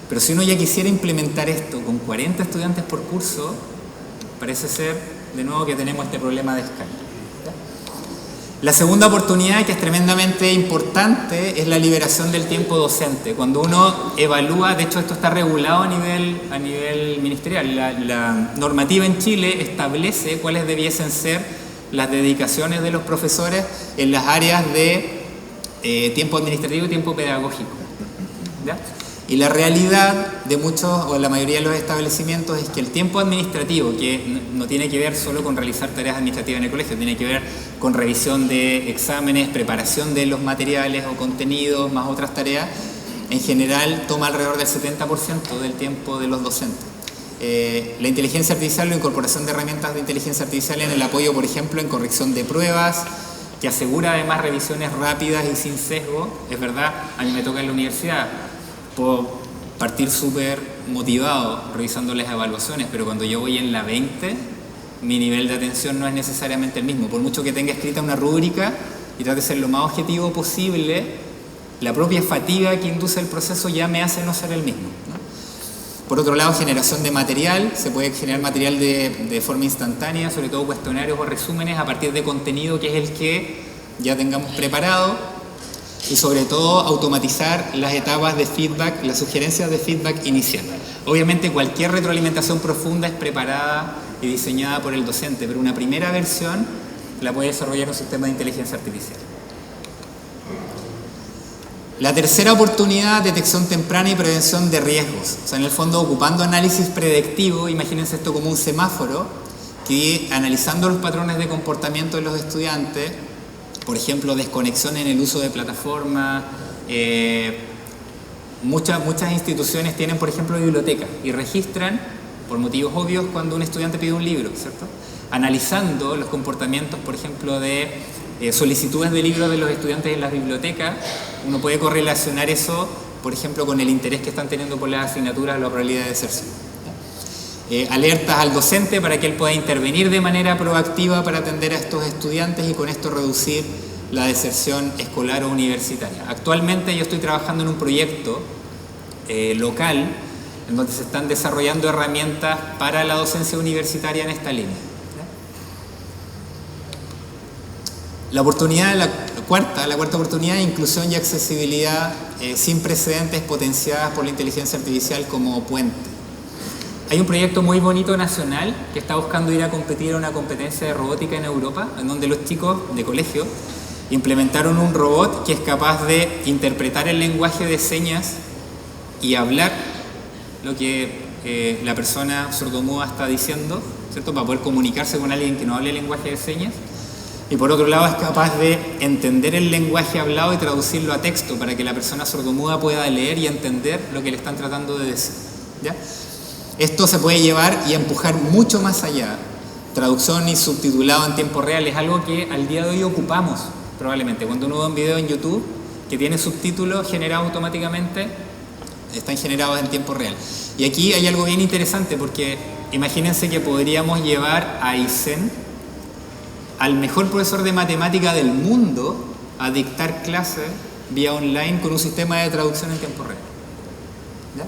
Pero si uno ya quisiera implementar esto con 40 estudiantes por curso, parece ser, de nuevo, que tenemos este problema de escala. La segunda oportunidad, que es tremendamente importante, es la liberación del tiempo docente. Cuando uno evalúa, de hecho esto está regulado a nivel ministerial, la normativa en Chile establece cuáles debiesen ser las dedicaciones de los profesores en las áreas de tiempo administrativo y tiempo pedagógico, ¿ya? Y la realidad de muchos o la mayoría de los establecimientos es que el tiempo administrativo, que no tiene que ver solo con realizar tareas administrativas en el colegio, tiene que ver con revisión de exámenes, preparación de los materiales o contenidos, más otras tareas, en general toma alrededor del 70% del tiempo de los docentes. La inteligencia artificial, la incorporación de herramientas de inteligencia artificial en el apoyo, por ejemplo, en corrección de pruebas, que asegura además revisiones rápidas y sin sesgo. Es verdad, a mí me toca en la universidad, puedo partir súper motivado revisando las evaluaciones, pero cuando yo voy en la 20, mi nivel de atención no es necesariamente el mismo. Por mucho que tenga escrita una rúbrica y trate de ser lo más objetivo posible, la propia fatiga que induce el proceso ya me hace no ser el mismo, ¿no? Por otro lado, generación de material. Se puede generar material de forma instantánea, sobre todo cuestionarios o resúmenes a partir de contenido que es el que ya tengamos preparado. Y sobre todo, automatizar las etapas de feedback, las sugerencias de feedback inicial. Obviamente, cualquier retroalimentación profunda es preparada y diseñada por el docente, pero una primera versión la puede desarrollar un sistema de inteligencia artificial. La tercera oportunidad, detección temprana y prevención de riesgos. O sea, en el fondo, ocupando análisis predictivo, imagínense esto como un semáforo que, analizando los patrones de comportamiento de los estudiantes, por ejemplo, desconexión en el uso de plataformas, muchas instituciones tienen, por ejemplo, bibliotecas y registran, por motivos obvios, cuando un estudiante pide un libro, ¿cierto? Analizando los comportamientos, por ejemplo, de solicitudes de libros de los estudiantes en las bibliotecas, uno puede correlacionar eso, por ejemplo, con el interés que están teniendo por las asignaturas o la probabilidad de deserción. Alertas al docente para que él pueda intervenir de manera proactiva para atender a estos estudiantes y con esto reducir la deserción escolar o universitaria. Actualmente yo estoy trabajando en un proyecto local en donde se están desarrollando herramientas para la docencia universitaria en esta línea. La cuarta oportunidad, inclusión y accesibilidad sin precedentes potenciadas por la inteligencia artificial como puente. Hay un proyecto muy bonito nacional que está buscando ir a competir a una competencia de robótica en Europa, en donde los chicos de colegio implementaron un robot que es capaz de interpretar el lenguaje de señas y hablar lo que la persona sordomuda está diciendo, ¿cierto? Para poder comunicarse con alguien que no hable el lenguaje de señas. Y por otro lado es capaz de entender el lenguaje hablado y traducirlo a texto para que la persona sordomuda pueda leer y entender lo que le están tratando de decir, ¿ya? Esto se puede llevar y empujar mucho más allá. Traducción y subtitulado en tiempo real es algo que al día de hoy ocupamos probablemente. Cuando uno ve un video en YouTube que tiene subtítulos generados automáticamente, están generados en tiempo real. Y aquí hay algo bien interesante porque imagínense que podríamos llevar a Aysén, al mejor profesor de matemática del mundo, a dictar clases vía online con un sistema de traducción en tiempo real. ¿Ya?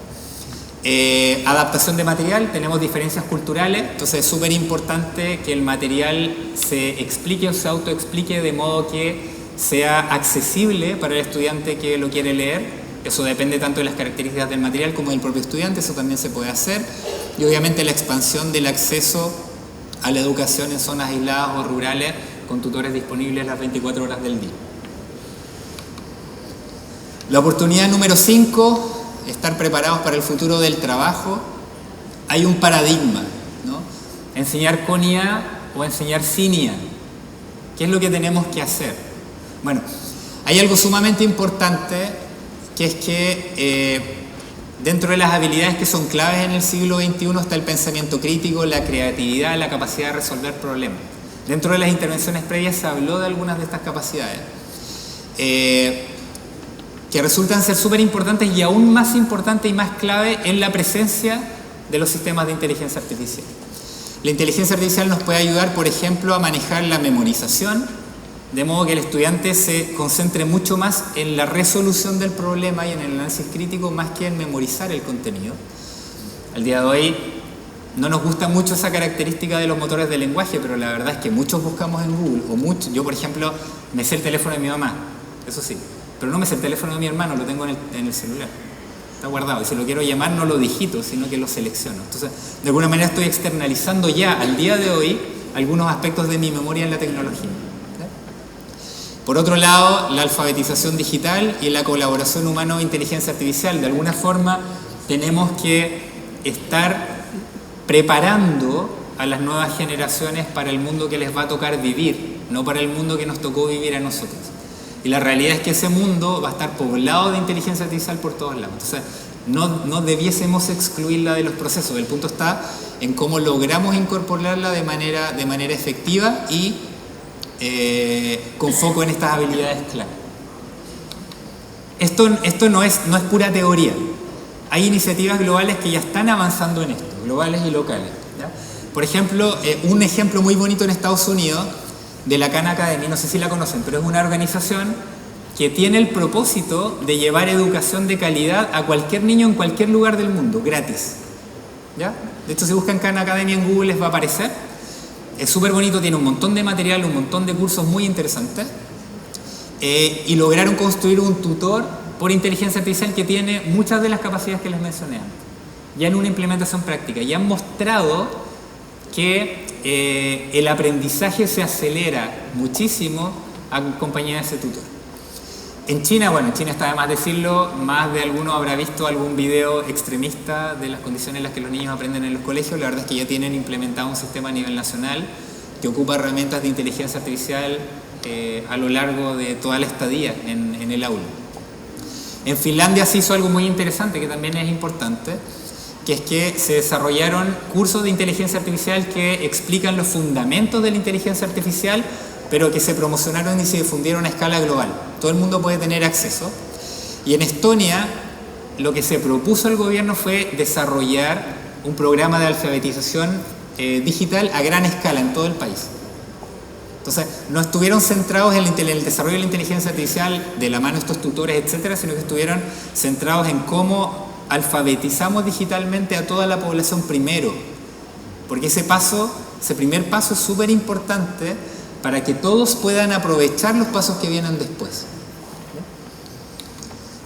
Adaptación de material, tenemos diferencias culturales, entonces es súper importante que el material se explique o se autoexplique de modo que sea accesible para el estudiante que lo quiere leer. Eso depende tanto de las características del material como del propio estudiante, eso también se puede hacer. Y obviamente la expansión del acceso a la educación en zonas aisladas o rurales con tutores disponibles las 24 horas del día. La oportunidad número 5, estar preparados para el futuro del trabajo. Hay un paradigma, ¿no? Enseñar con IA o enseñar sin IA. ¿Qué es lo que tenemos que hacer? Bueno, hay algo sumamente importante que es que dentro de las habilidades que son claves en el siglo XXI está el pensamiento crítico, la creatividad, la capacidad de resolver problemas. Dentro de las intervenciones previas se habló de algunas de estas capacidades que resultan ser súper importantes y aún más importante y más clave en la presencia de los sistemas de inteligencia artificial. La inteligencia artificial nos puede ayudar, por ejemplo, a manejar la memorización, de modo que el estudiante se concentre mucho más en la resolución del problema y en el análisis crítico más que en memorizar el contenido. Al día de hoy no nos gusta mucho esa característica de los motores de lenguaje, pero la verdad es que muchos buscamos en Google, yo por ejemplo me sé el teléfono de mi mamá, eso sí, pero no me sé el teléfono de mi hermano, lo tengo en el celular, está guardado, y si lo quiero llamar no lo digito, sino que lo selecciono. Entonces, de alguna manera estoy externalizando ya al día de hoy algunos aspectos de mi memoria en la tecnología. Por otro lado, la alfabetización digital y la colaboración humano-inteligencia artificial. De alguna forma, tenemos que estar preparando a las nuevas generaciones para el mundo que les va a tocar vivir, no para el mundo que nos tocó vivir a nosotros. Y la realidad es que ese mundo va a estar poblado de inteligencia artificial por todos lados. Entonces, no debiésemos excluirla de los procesos. El punto está en cómo logramos incorporarla de manera efectiva y con foco en estas habilidades clave. Esto no es pura teoría. Hay iniciativas globales que ya están avanzando en esto, globales y locales, ¿ya? Por ejemplo, un ejemplo muy bonito en Estados Unidos de la Khan Academy, no sé si la conocen, pero es una organización que tiene el propósito de llevar educación de calidad a cualquier niño en cualquier lugar del mundo, gratis, ¿ya? De hecho, si buscan Khan Academy en Google les va a aparecer. Es súper bonito, tiene un montón de material, un montón de cursos muy interesantes. Y lograron construir un tutor por inteligencia artificial que tiene muchas de las capacidades que les mencioné antes, ya en una implementación práctica. Y han mostrado que el aprendizaje se acelera muchísimo acompañado de ese tutor. En China, bueno, en China está de más decirlo, más de alguno habrá visto algún video extremista de las condiciones en las que los niños aprenden en los colegios. La verdad es que ya tienen implementado un sistema a nivel nacional que ocupa herramientas de inteligencia artificial a lo largo de toda la estadía en el aula. En Finlandia se hizo algo muy interesante que también es importante, que es que se desarrollaron cursos de inteligencia artificial que explican los fundamentos de la inteligencia artificial, pero que se promocionaron y se difundieron a escala global. Todo el mundo puede tener acceso. Y en Estonia, lo que se propuso el gobierno fue desarrollar un programa de alfabetización digital a gran escala en todo el país. Entonces, no estuvieron centrados en el desarrollo de la inteligencia artificial de la mano de estos tutores, etcétera, sino que estuvieron centrados en cómo alfabetizamos digitalmente a toda la población primero. Porque ese primer paso es súper importante para que todos puedan aprovechar los pasos que vienen después.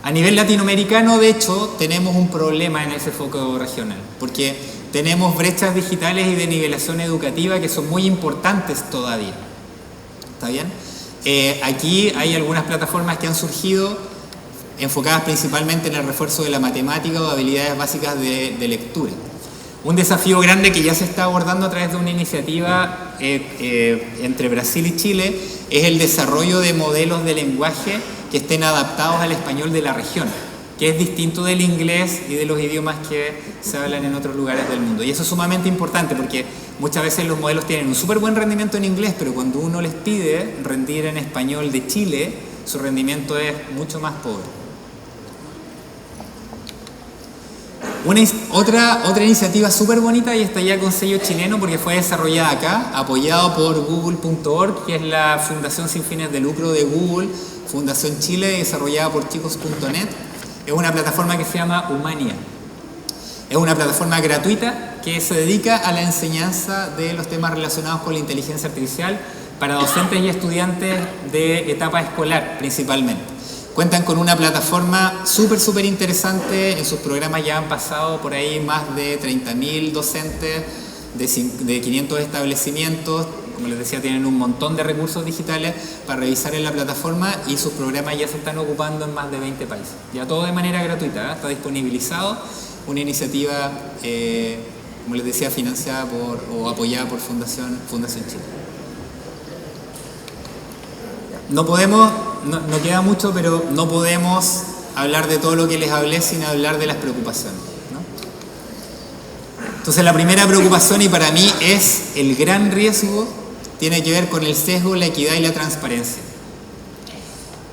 A nivel latinoamericano, de hecho, tenemos un problema en ese foco regional, porque tenemos brechas digitales y de nivelación educativa que son muy importantes todavía. ¿Está bien? Aquí hay algunas plataformas que han surgido enfocadas principalmente en el refuerzo de la matemática o habilidades básicas de lectura. Un desafío grande que ya se está abordando a través de una iniciativa entre Brasil y Chile es el desarrollo de modelos de lenguaje que estén adaptados al español de la región, que es distinto del inglés y de los idiomas que se hablan en otros lugares del mundo. Y eso es sumamente importante porque muchas veces los modelos tienen un súper buen rendimiento en inglés, pero cuando uno les pide rendir en español de Chile, su rendimiento es mucho más pobre. Otra iniciativa súper bonita y está ya con sello chileno porque fue desarrollada acá, apoyado por Google.org, que es la fundación sin fines de lucro de Google, Fundación Chile, desarrollada por chicos.net. Es una plataforma que se llama Humania. Es una plataforma gratuita que se dedica a la enseñanza de los temas relacionados con la inteligencia artificial para docentes y estudiantes de etapa escolar principalmente. Cuentan con una plataforma súper interesante. En sus programas ya han pasado por ahí más de 30.000 docentes de 500 establecimientos. Como les decía, tienen un montón de recursos digitales para revisar en la plataforma y sus programas ya se están ocupando en más de 20 países. Ya todo de manera gratuita, ¿eh? Está disponibilizado. Una iniciativa, como les decía, financiada o apoyada por Fundación Chile. No queda mucho, pero no podemos hablar de todo lo que les hablé sin hablar de las preocupaciones, ¿no? Entonces la primera preocupación, y para mí es el gran riesgo, tiene que ver con el sesgo, la equidad y la transparencia.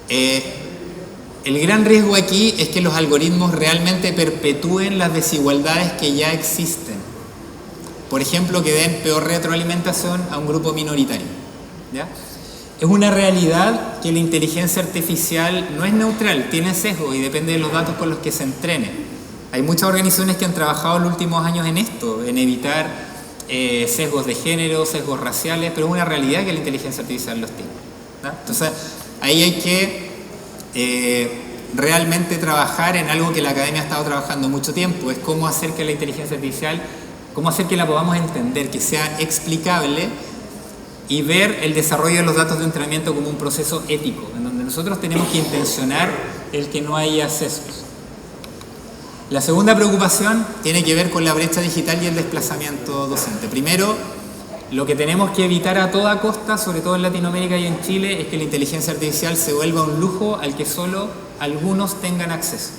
El gran riesgo aquí es que los algoritmos realmente perpetúen las desigualdades que ya existen. Por ejemplo, que den peor retroalimentación a un grupo minoritario, ¿ya? Es una realidad que la inteligencia artificial no es neutral, tiene sesgo y depende de los datos con los que se entrene. Hay muchas organizaciones que han trabajado en los últimos años en esto, en evitar sesgos de género, sesgos raciales, pero es una realidad que la inteligencia artificial los tiene, ¿no? Entonces, ahí hay que realmente trabajar en algo que la academia ha estado trabajando mucho tiempo, es cómo hacer que la inteligencia artificial, cómo hacer que la podamos entender, que sea explicable, y ver el desarrollo de los datos de entrenamiento como un proceso ético, en donde nosotros tenemos que intencionar el que no haya sesgos. La segunda preocupación tiene que ver con la brecha digital y el desplazamiento docente. Primero, lo que tenemos que evitar a toda costa, sobre todo en Latinoamérica y en Chile, es que la inteligencia artificial se vuelva un lujo al que solo algunos tengan acceso.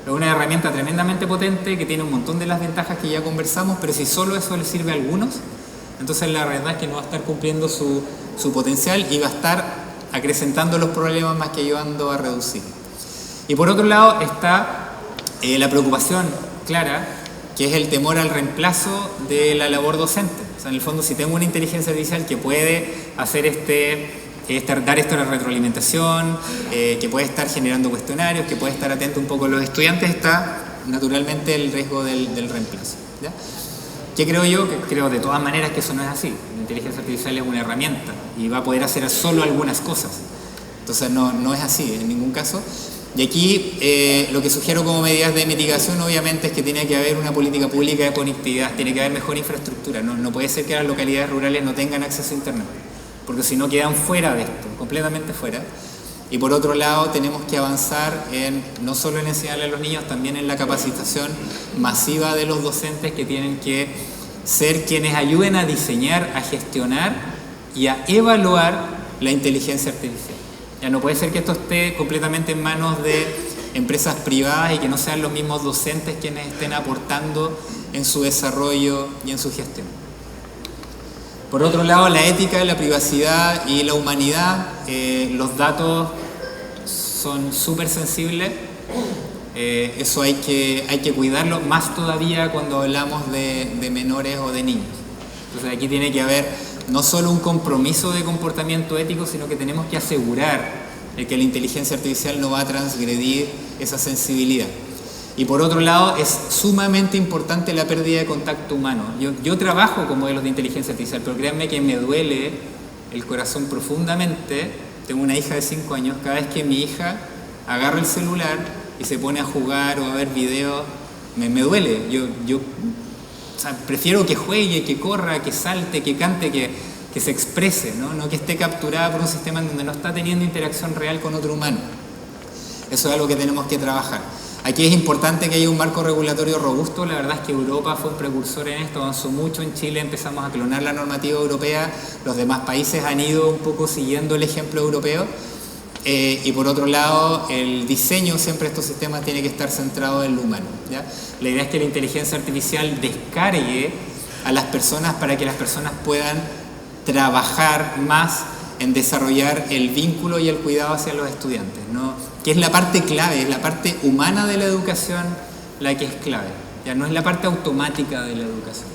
Es una herramienta tremendamente potente que tiene un montón de las ventajas que ya conversamos, pero si solo eso le sirve a algunos, entonces la verdad es que no va a estar cumpliendo su potencial y va a estar acrecentando los problemas más que ayudando a reducir. Y por otro lado está la preocupación clara, que es el temor al reemplazo de la labor docente. O sea, en el fondo, si tengo una inteligencia artificial que puede hacer dar esto a la retroalimentación, que puede estar generando cuestionarios, que puede estar atento un poco a los estudiantes, está naturalmente el riesgo del reemplazo, ¿ya? ¿Qué creo yo? Que creo de todas maneras que eso no es así. La inteligencia artificial es una herramienta y va a poder hacer solo algunas cosas. Entonces no es así en ningún caso. Y aquí lo que sugiero como medidas de mitigación obviamente es que tiene que haber una política pública de conectividad, tiene que haber mejor infraestructura. No puede ser que las localidades rurales no tengan acceso a internet, porque si no quedan fuera de esto, completamente fuera. Y por otro lado tenemos que avanzar no solo en enseñarle a los niños, también en la capacitación masiva de los docentes, que tienen que ser quienes ayuden a diseñar, a gestionar y a evaluar la inteligencia artificial. Ya no puede ser que esto esté completamente en manos de empresas privadas y que no sean los mismos docentes quienes estén aportando en su desarrollo y en su gestión. Por otro lado, la ética, la privacidad y la humanidad, los datos son súper sensibles, eso hay que cuidarlo, más todavía cuando hablamos de menores o de niños. Entonces aquí tiene que haber no solo un compromiso de comportamiento ético, sino que tenemos que asegurar que la inteligencia artificial no va a transgredir esa sensibilidad. Y por otro lado, es sumamente importante la pérdida de contacto humano. Yo trabajo con modelos de inteligencia artificial, pero créanme que me duele el corazón profundamente. Tengo una hija de 5 años, cada vez que mi hija agarra el celular y se pone a jugar o a ver videos, me duele. O sea, prefiero que juegue, que corra, que salte, que cante, que se exprese, ¿no? Que esté capturada por un sistema en donde no está teniendo interacción real con otro humano. Eso es algo que tenemos que trabajar. Aquí es importante que haya un marco regulatorio robusto. La verdad es que Europa fue un precursor en esto, avanzó mucho. En Chile empezamos a clonar la normativa europea, los demás países han ido un poco siguiendo el ejemplo europeo. Y por otro lado, el diseño siempre de estos sistemas tiene que estar centrado en lo humano, ¿ya? La idea es que la inteligencia artificial descargue a las personas para que las personas puedan trabajar más en desarrollar el vínculo y el cuidado hacia los estudiantes, ¿no? Que es la parte clave, es la parte humana de la educación la que es clave, ya no es la parte automática de la educación.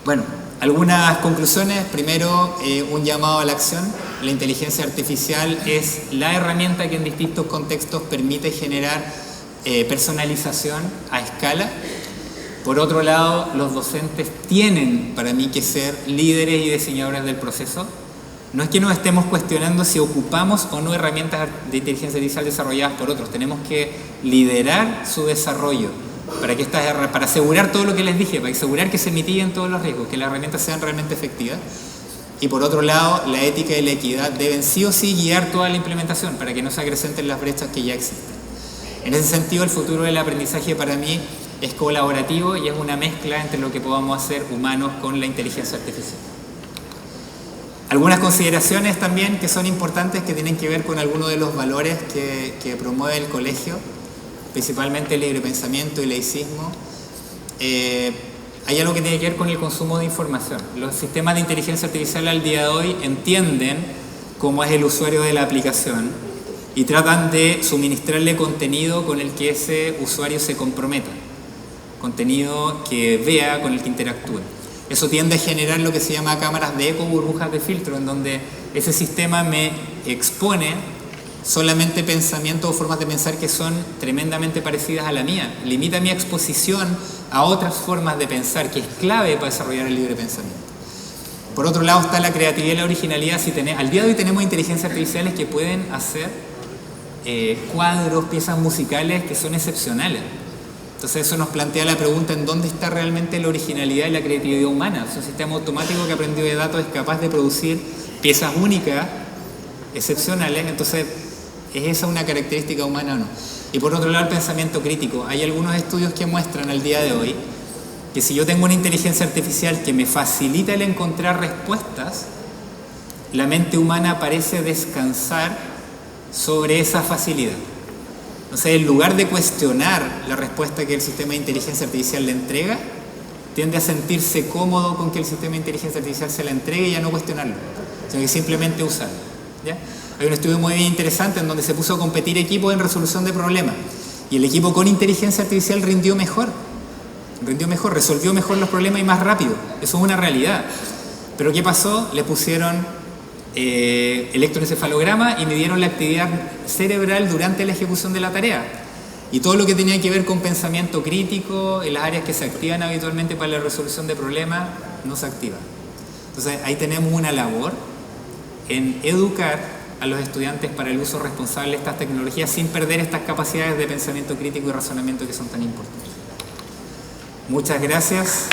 Bueno, algunas conclusiones. Primero, un llamado a la acción. La inteligencia artificial es la herramienta que en distintos contextos permite generar personalización a escala. Por otro lado, los docentes tienen, para mí, que ser líderes y diseñadores del proceso. No es que nos estemos cuestionando si ocupamos o no herramientas de inteligencia artificial desarrolladas por otros. Tenemos que liderar su desarrollo para asegurar todo lo que les dije, para asegurar que se mitiguen todos los riesgos, que las herramientas sean realmente efectivas. Y por otro lado, la ética y la equidad deben sí o sí guiar toda la implementación para que no se acrecenten las brechas que ya existen. En ese sentido, el futuro del aprendizaje para mí es colaborativo y es una mezcla entre lo que podamos hacer humanos con la inteligencia artificial. Algunas consideraciones también que son importantes, que tienen que ver con algunos de los valores que promueve el colegio, principalmente el libre pensamiento y el laicismo. Hay algo que tiene que ver con el consumo de información. Los sistemas de inteligencia artificial al día de hoy entienden cómo es el usuario de la aplicación y tratan de suministrarle contenido con el que ese usuario se comprometa, contenido que vea, con el que interactúe. Eso tiende a generar lo que se llama cámaras de eco, burbujas de filtro, en donde ese sistema me expone solamente pensamientos o formas de pensar que son tremendamente parecidas a la mía. Limita mi exposición a otras formas de pensar, que es clave para desarrollar el libre pensamiento. Por otro lado está la creatividad y la originalidad. Al día de hoy tenemos inteligencias artificiales que pueden hacer cuadros, piezas musicales que son excepcionales. Entonces eso nos plantea la pregunta en dónde está realmente la originalidad y la creatividad humana. Es un sistema automático que aprendió de datos, es capaz de producir piezas únicas, excepcionales. Entonces, ¿es esa una característica humana o no? Y por otro lado, el pensamiento crítico. Hay algunos estudios que muestran al día de hoy que si yo tengo una inteligencia artificial que me facilita el encontrar respuestas, la mente humana parece descansar sobre esa facilidad. Entonces, en lugar de cuestionar la respuesta que el sistema de inteligencia artificial le entrega, tiende a sentirse cómodo con que el sistema de inteligencia artificial se la entregue y a no cuestionarlo, sino que simplemente usarlo, ¿ya? Hay un estudio muy interesante en donde se puso a competir equipos en resolución de problemas y el equipo con inteligencia artificial rindió mejor, resolvió mejor los problemas y más rápido. Eso es una realidad. Pero ¿qué pasó? Le pusieron electroencefalograma y midieron la actividad cerebral durante la ejecución de la tarea. Y todo lo que tenía que ver con pensamiento crítico, en las áreas que se activan habitualmente para la resolución de problemas, no se activa. Entonces ahí tenemos una labor en educar a los estudiantes para el uso responsable de estas tecnologías sin perder estas capacidades de pensamiento crítico y razonamiento que son tan importantes. Muchas gracias.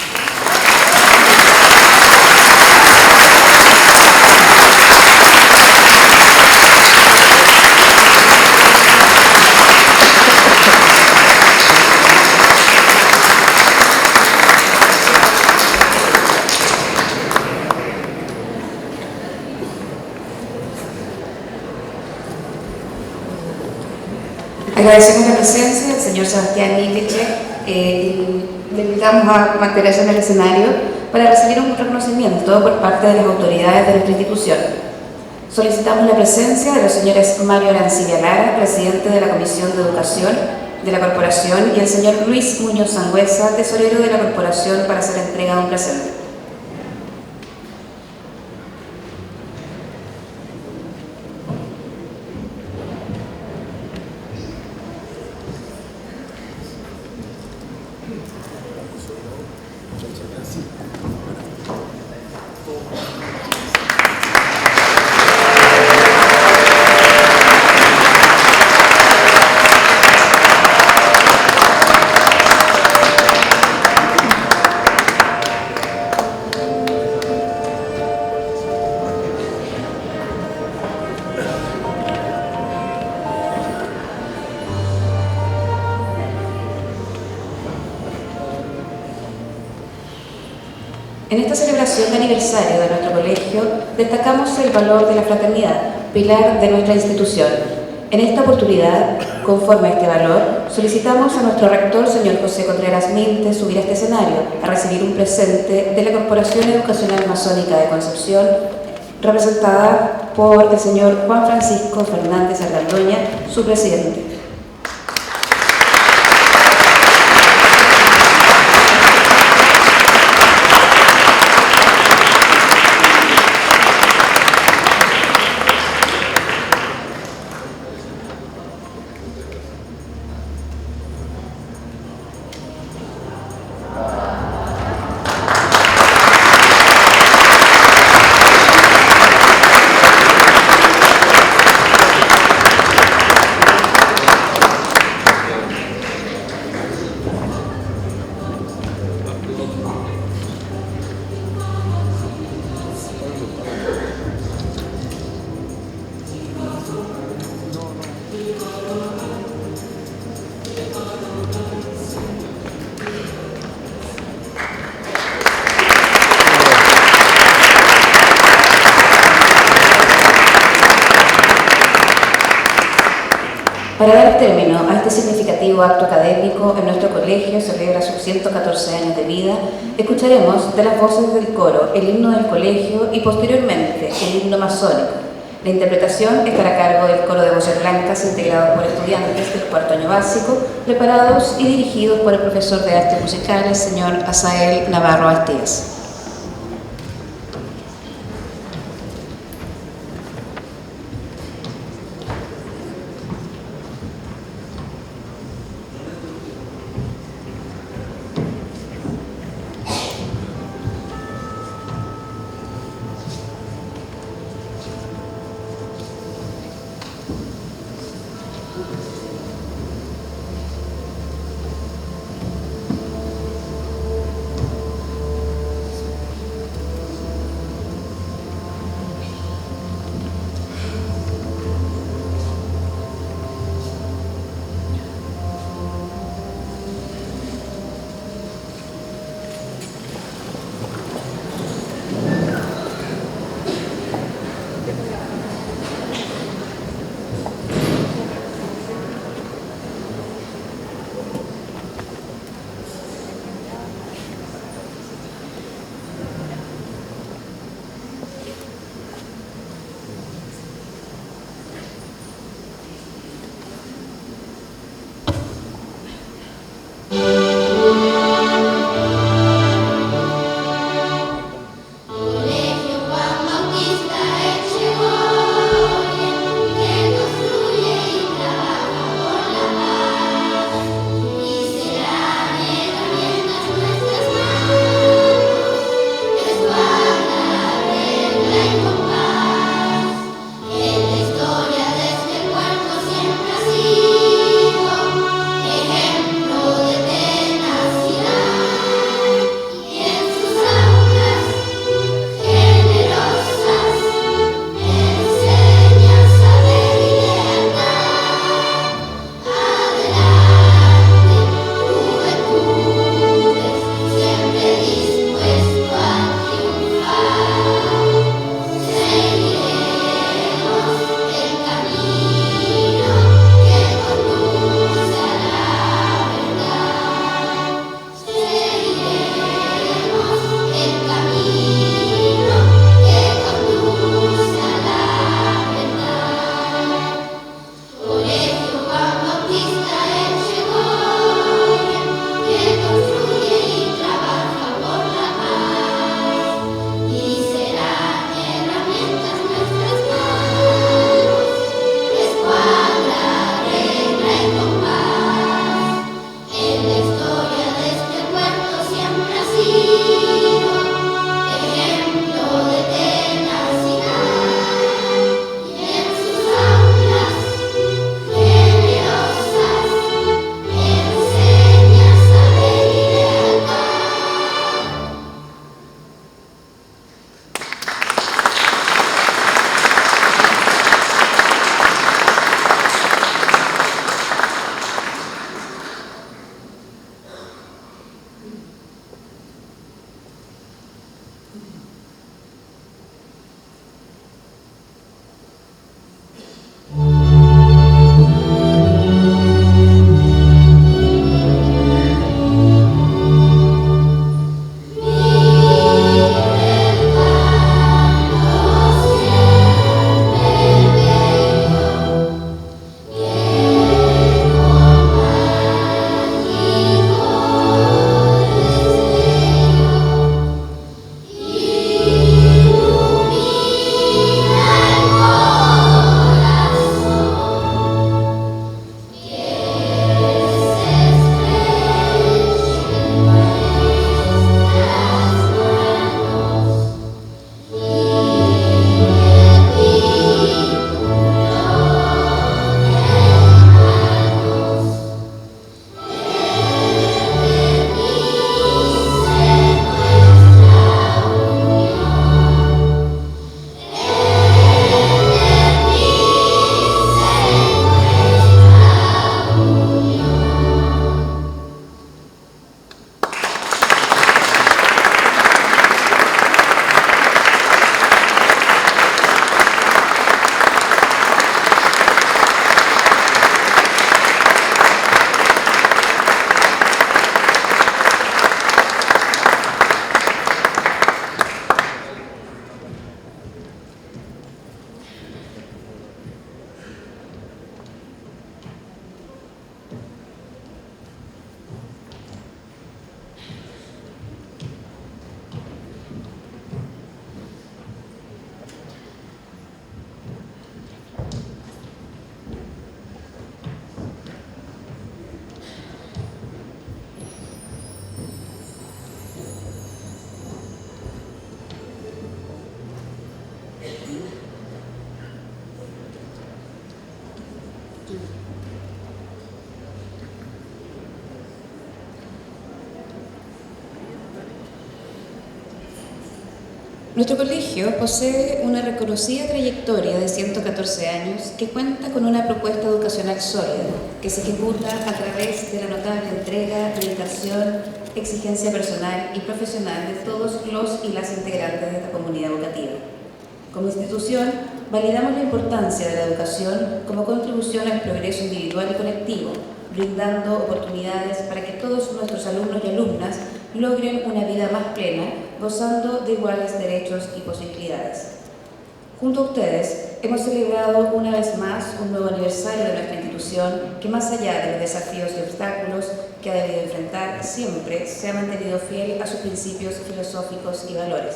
Agradecemos la presencia del señor Sebastián Nikiche. Le invitamos a mantenerse en el escenario para recibir un reconocimiento por parte de las autoridades de nuestra institución. Solicitamos la presencia de los señores Mario Arancibia Lara, presidente de la Comisión de Educación de la Corporación, y el señor Luis Muñoz Sangüesa, tesorero de la Corporación, para hacer entrega de un presente. En esta celebración de aniversario de nuestro colegio, destacamos el valor de la fraternidad, pilar de nuestra institución. En esta oportunidad, conforme a este valor, solicitamos a nuestro rector, señor José Contreras Minte, subir a este escenario a recibir un presente de la Corporación Educacional Masónica de Concepción, representada por el señor Juan Francisco Fernández Argandoña, su presidente. Para dar término a este significativo acto académico, en nuestro colegio celebra sus 114 años de vida. Escucharemos de las voces del coro el himno del colegio y posteriormente el himno masónico. La interpretación estará a cargo del coro de voces blancas integrado por estudiantes del cuarto año básico, preparados y dirigidos por el profesor de artes musicales, señor Asael Navarro Astías. Nuestro colegio posee una reconocida trayectoria de 114 años que cuenta con una propuesta educacional sólida que se ejecuta a través de la notable entrega, dedicación, exigencia personal y profesional de todos los y las integrantes de esta comunidad educativa. Como institución, validamos la importancia de la educación como contribución al progreso individual y colectivo, brindando oportunidades para que todos nuestros alumnos y alumnas logren una vida más plena, gozando de iguales derechos y posibilidades. Junto a ustedes, hemos celebrado una vez más un nuevo aniversario de nuestra institución que, más allá de los desafíos y obstáculos que ha debido enfrentar, siempre se ha mantenido fiel a sus principios filosóficos y valores.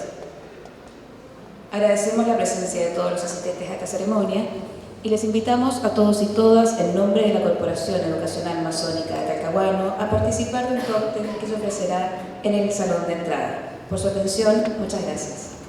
Agradecemos la presencia de todos los asistentes a esta ceremonia y les invitamos a todos y todas, en nombre de la Corporación Educacional Masónica de Talcahuano, a participar de un cóctel que se ofrecerá en el salón de entrada. Por su atención, muchas gracias.